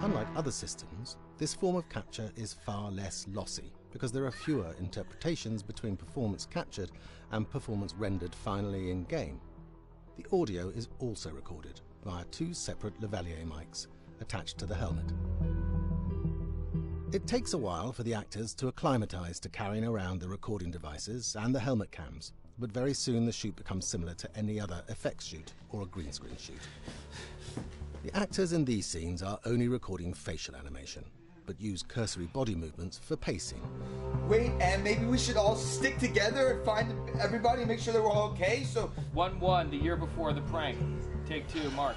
Unlike other systems, this form of capture is far less lossy because there are fewer interpretations between performance captured and performance rendered finally in-game. The audio is also recorded via 2 separate lavalier mics attached to the helmet. It takes a while for the actors to acclimatise to carrying around the recording devices and the helmet cams, but very soon the shoot becomes similar to any other effects shoot or a green screen shoot. The actors in these scenes are only recording facial animation, but use cursory body movements for pacing. Wait, and maybe we should all stick together and find everybody and make sure they're all okay, so... 1-1, the year before the prank. Take 2, Mark.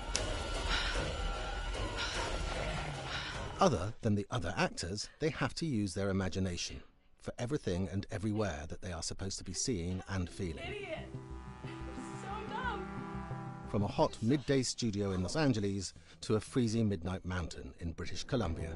Other than the other actors, they have to use their imagination for everything and everywhere that they are supposed to be seeing and feeling. Idiot! So dumb! From a hot midday studio in Los Angeles to a freezing midnight mountain in British Columbia.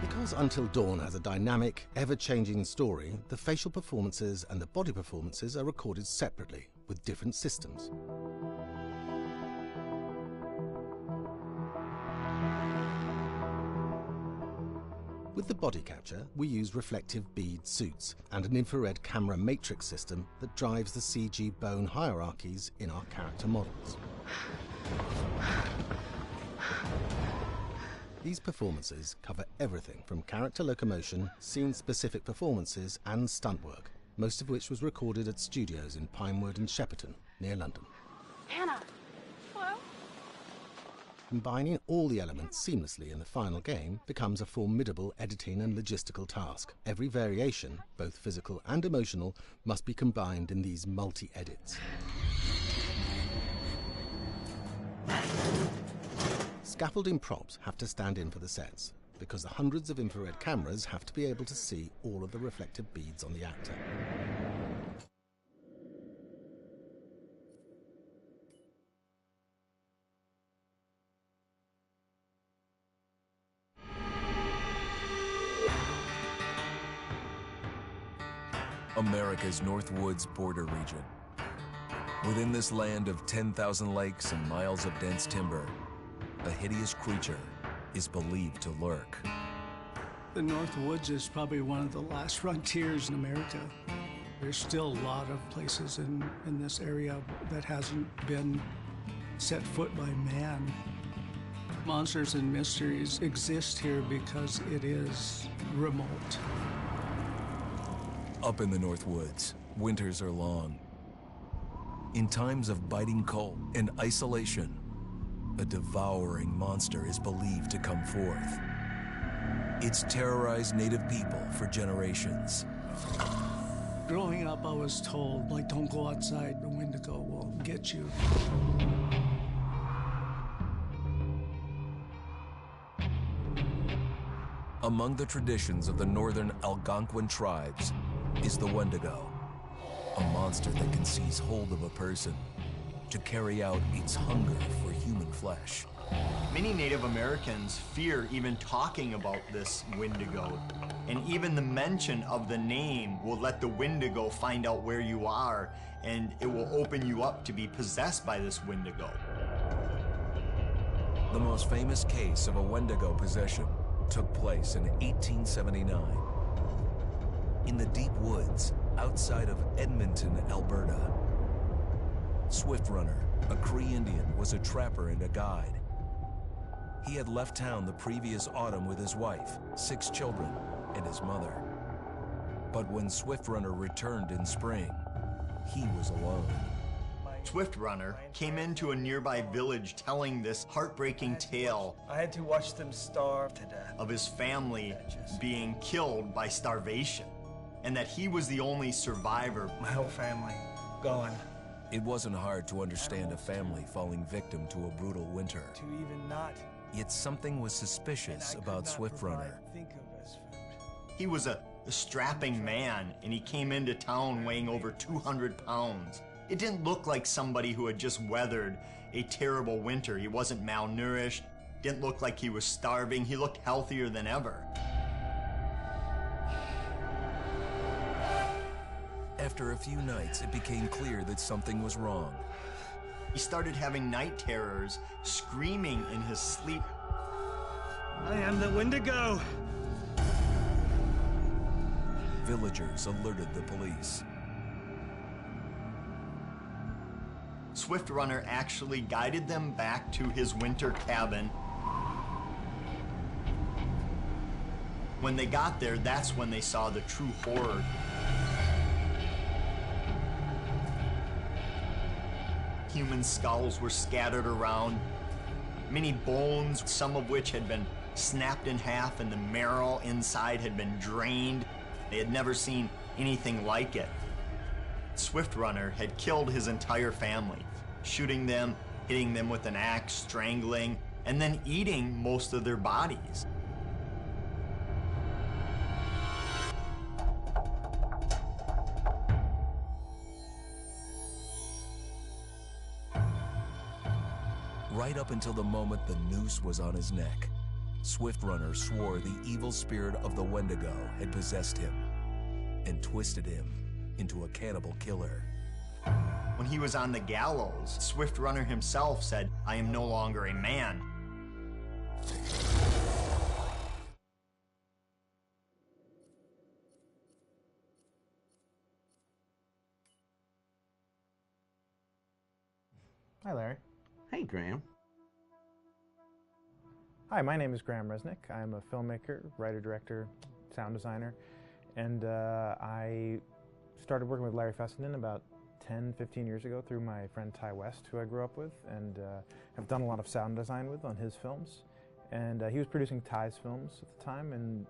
Because Until Dawn has a dynamic, ever-changing story, the facial performances and the body performances are recorded separately, with different systems. With the body capture, we use reflective bead suits and an infrared camera matrix system that drives the CG bone hierarchies in our character models. These performances cover everything from character locomotion, scene-specific performances and stunt work, most of which was recorded at studios in Pinewood and Shepperton, near London. Hannah! Hello? Combining all the elements seamlessly in the final game becomes a formidable editing and logistical task. Every variation, both physical and emotional, must be combined in these multi-edits. Scaffolding props have to stand in for the sets, because the hundreds of infrared cameras have to be able to see all of the reflective beads on the actor. America's Northwoods border region. Within this land of 10,000 lakes and miles of dense timber, a hideous creature is believed to lurk. The North Woods is probably one of the last frontiers in America. There's still a lot of places in this area that hasn't been set foot by man. Monsters and mysteries exist here because it is remote. Up in the North Woods, winters are long. In times of biting cold and isolation, a devouring monster is believed to come forth. It's terrorized native people for generations. Growing up, I was told, like, don't go outside, the Wendigo will get you. Among the traditions of the northern Algonquin tribes is the Wendigo, a monster that can seize hold of a person to carry out its hunger for human flesh. Many Native Americans fear even talking about this Wendigo, and even the mention of the name will let the Wendigo find out where you are, and it will open you up to be possessed by this Wendigo. The most famous case of a Wendigo possession took place in 1879 in the deep woods outside of Edmonton, Alberta. Swift Runner, a Cree Indian, was a trapper and a guide. He had left town the previous autumn with his wife, 6 children, and his mother. But when Swift Runner returned in spring, he was alone. My Swift Runner came into a nearby village telling this heartbreaking tale. I had to watch them starve to death. Of his family being killed by starvation, and that he was the only survivor. My whole family gone. It wasn't hard to understand a family falling victim to a brutal winter. To even not. Yet something was suspicious about Swift Runner. He was a strapping man, and he came into town weighing over 200 pounds. It didn't look like somebody who had just weathered a terrible winter. He wasn't malnourished, didn't look like he was starving. He looked healthier than ever. After a few nights, it became clear that something was wrong. He started having night terrors, screaming in his sleep. I am the Wendigo! Villagers alerted the police. Swift Runner actually guided them back to his winter cabin. When they got there, that's when they saw the true horror. Human skulls were scattered around, many bones, some of which had been snapped in half, and the marrow inside had been drained. They had never seen anything like it. Swift Runner had killed his entire family, shooting them, hitting them with an axe, strangling, and then eating most of their bodies. Right up until the moment the noose was on his neck, Swift Runner swore the evil spirit of the Wendigo had possessed him and twisted him into a cannibal killer. When he was on the gallows, Swift Runner himself said, "I am no longer a man." Hi, Larry. Hey, Graham. Hi, my name is Graham Resnick. I'm a filmmaker, writer, director, sound designer, and I started working with Larry Fessenden about 10, 15 years ago through my friend Ty West, who I grew up with, and have done a lot of sound design with on his films. And he was producing Ty's films at the time, and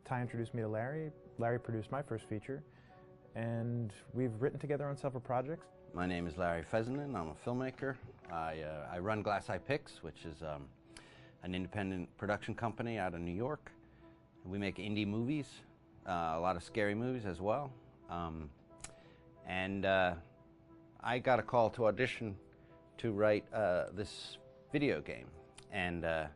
Ty introduced me to Larry. Larry produced my first feature, and we've written together on several projects. My name is Larry Fessenden. I'm a filmmaker. I run Glass Eye Picks, which is an independent production company out of New York. We make indie movies, a lot of scary movies as well. I got a call to audition to write this video game. And I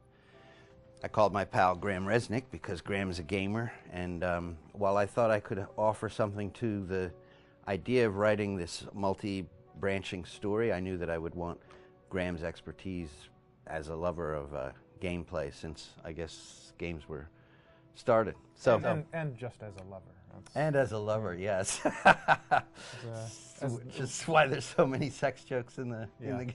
called my pal Graham Resnick because Graham is a gamer. And while I thought I could offer something to the idea of writing this multi-branching story, I knew that I would want Graham's expertise as a lover of gameplay, since I guess games were started. So and just as a lover. And as a lover, yes. Which is why there's so many sex jokes in the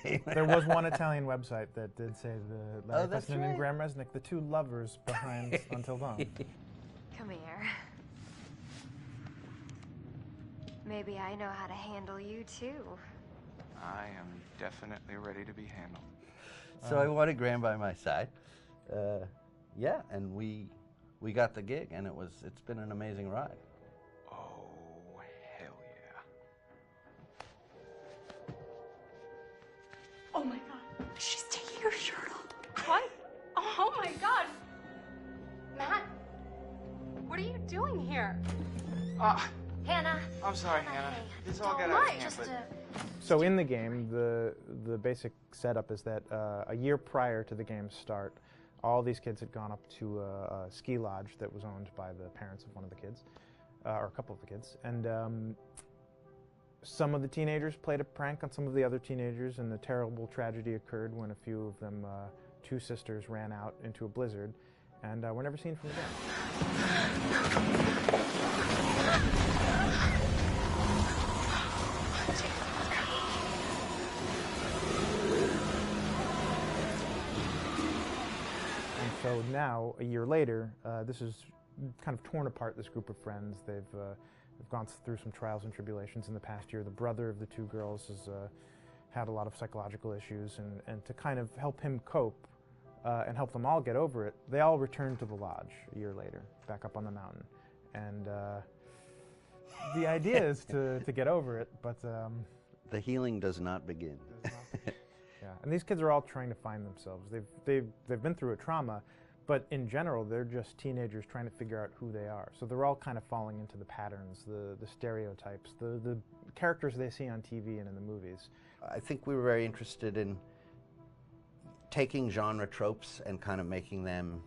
game. There was one Italian website that did say the Larry that's Fessenden right. and Graham Resnick, the two lovers behind Until Dawn. Come here. Maybe I know how to handle you too. I am definitely ready to be handled. So I wanted Graham by my side. Yeah, and we got the gig, and it's been an amazing ride. Oh, hell yeah. Oh my god, she's taking her shirt off. What? Oh my god. Matt, what are you doing here? Hannah. I'm sorry, Hannah. This all got Don't out of mind, hand, just but... So in the game, the basic setup is that a year prior to the game's start, all these kids had gone up to a ski lodge that was owned by the parents of one of the kids, or a couple of the kids, and some of the teenagers played a prank on some of the other teenagers, and a terrible tragedy occurred when a few of them, two sisters, ran out into a blizzard, and were never seen from again. So now, a year later, this is kind of torn apart, this group of friends. They've They've gone through some trials and tribulations in the past year. The brother of the two girls has had a lot of psychological issues, and to kind of help him cope and help them all get over it, they all returned to the lodge a year later, back up on the mountain. And the idea is to get over it, but... the healing does not begin. Yeah, and these kids are all trying to find themselves. They've been through a trauma, but in general, they're just teenagers trying to figure out who they are. So they're all kind of falling into the patterns, the stereotypes, the characters they see on TV and in the movies. I think we were very interested in taking genre tropes and kind of making them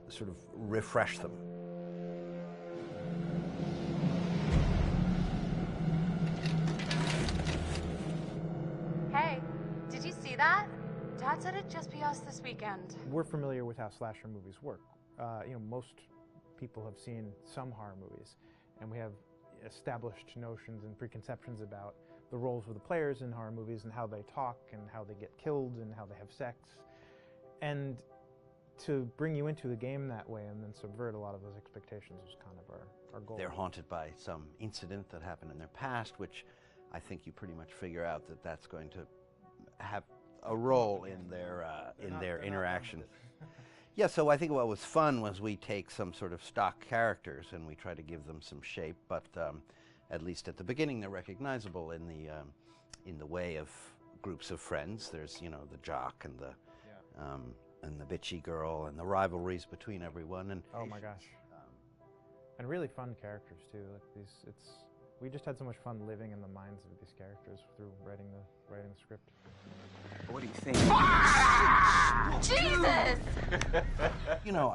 sort of refresh them. Hey, did you see that? Dad said it'd just be us this weekend. We're familiar with how slasher movies work. Most people have seen some horror movies, and we have established notions and preconceptions about the roles of the players in horror movies and how they talk and how they get killed and how they have sex. And to bring you into the game that way and then subvert a lot of those expectations was kind of our goal. They're haunted by some incident that happened in their past, which I think you pretty much figure out that that's going to have a role in their interaction. Yeah, so I think what was fun was we take some sort of stock characters and we try to give them some shape, but at least at the beginning they're recognizable in the way of groups of friends. There's the jock and the bitchy girl and the rivalries between everyone. And oh my gosh, and really fun characters too. Like we just had so much fun living in the minds of these characters through writing the script. What do you think? Jesus!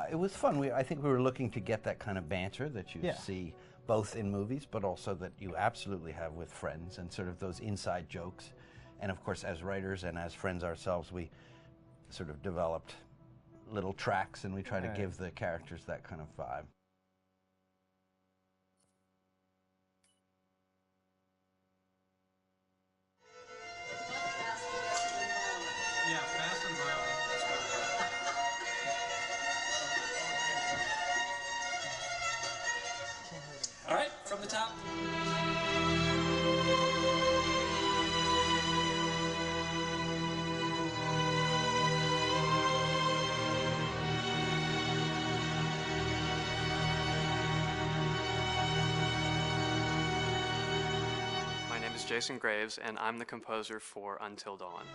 It was fun. I think we were looking to get that kind of banter that you Yeah. see both in movies, but also that you absolutely have with friends, and sort of those inside jokes. And of course, as writers and as friends ourselves, we sort of developed little tracks, and we try to give the characters that kind of vibe. Yeah, fast and violent. All right, from the top. My name is Jason Graves, and I'm the composer for Until Dawn.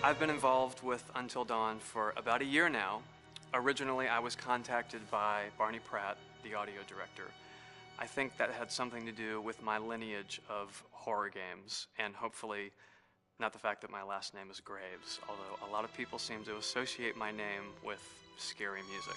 I've been involved with Until Dawn for about a year now. Originally, I was contacted by Barney Pratt, the audio director. I think that had something to do with my lineage of horror games, and hopefully not the fact that my last name is Graves, although a lot of people seem to associate my name with scary music.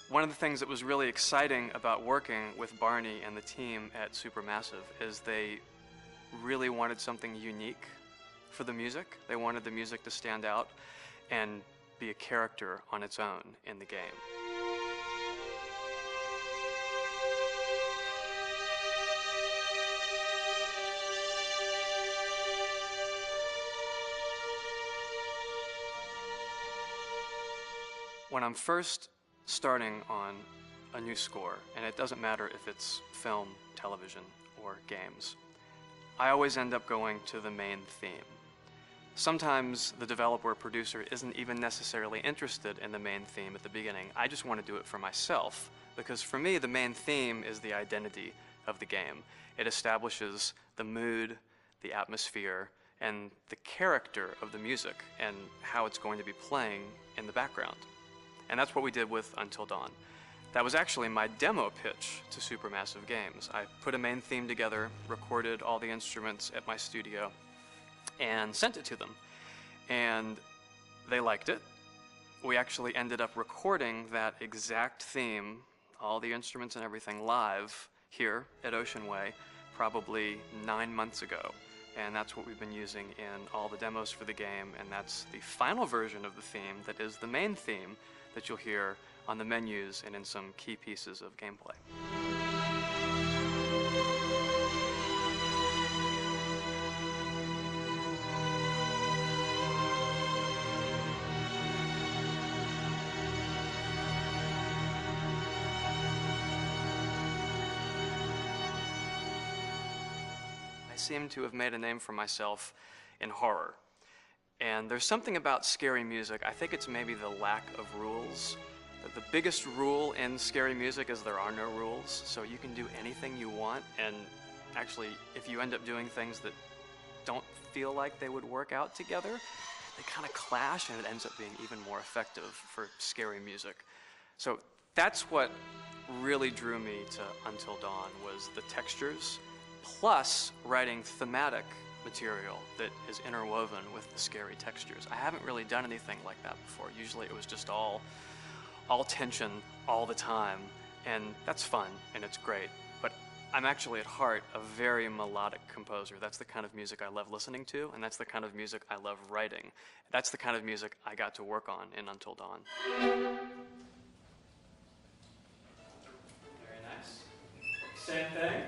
One of the things that was really exciting about working with Barney and the team at Supermassive is they really wanted something unique for the music. They wanted the music to stand out and be a character on its own in the game. When I'm first starting on a new score, and it doesn't matter if it's film, television, or games, I always end up going to the main theme. Sometimes the developer or producer isn't even necessarily interested in the main theme at the beginning. I just want to do it for myself, because for me, the main theme is the identity of the game. It establishes the mood, the atmosphere, and the character of the music, and how it's going to be playing in the background. And that's what we did with Until Dawn. That was actually my demo pitch to Supermassive Games. I put a main theme together, recorded all the instruments at my studio, and sent it to them. And they liked it. We actually ended up recording that exact theme, all the instruments and everything, live here at Ocean Way probably 9 months ago. and that's what we've been using in all the demos for the game, and that's the final version of the theme that is the main theme that you'll hear on the menus and in some key pieces of gameplay. I seem to have made a name for myself in horror. And there's something about scary music, I think it's maybe the lack of rules. The biggest rule in scary music is there are no rules, so you can do anything you want, and actually, if you end up doing things that don't feel like they would work out together, they kind of clash, and it ends up being even more effective for scary music. So that's what really drew me to Until Dawn, was the textures, plus writing thematic material that is interwoven with the scary textures. I haven't really done anything like that before. Usually it was just all tension all the time, and that's fun and it's great. But I'm actually at heart a very melodic composer. That's the kind of music I love listening to, and that's the kind of music I love writing. That's the kind of music I got to work on in Until Dawn. Very nice. Same thing.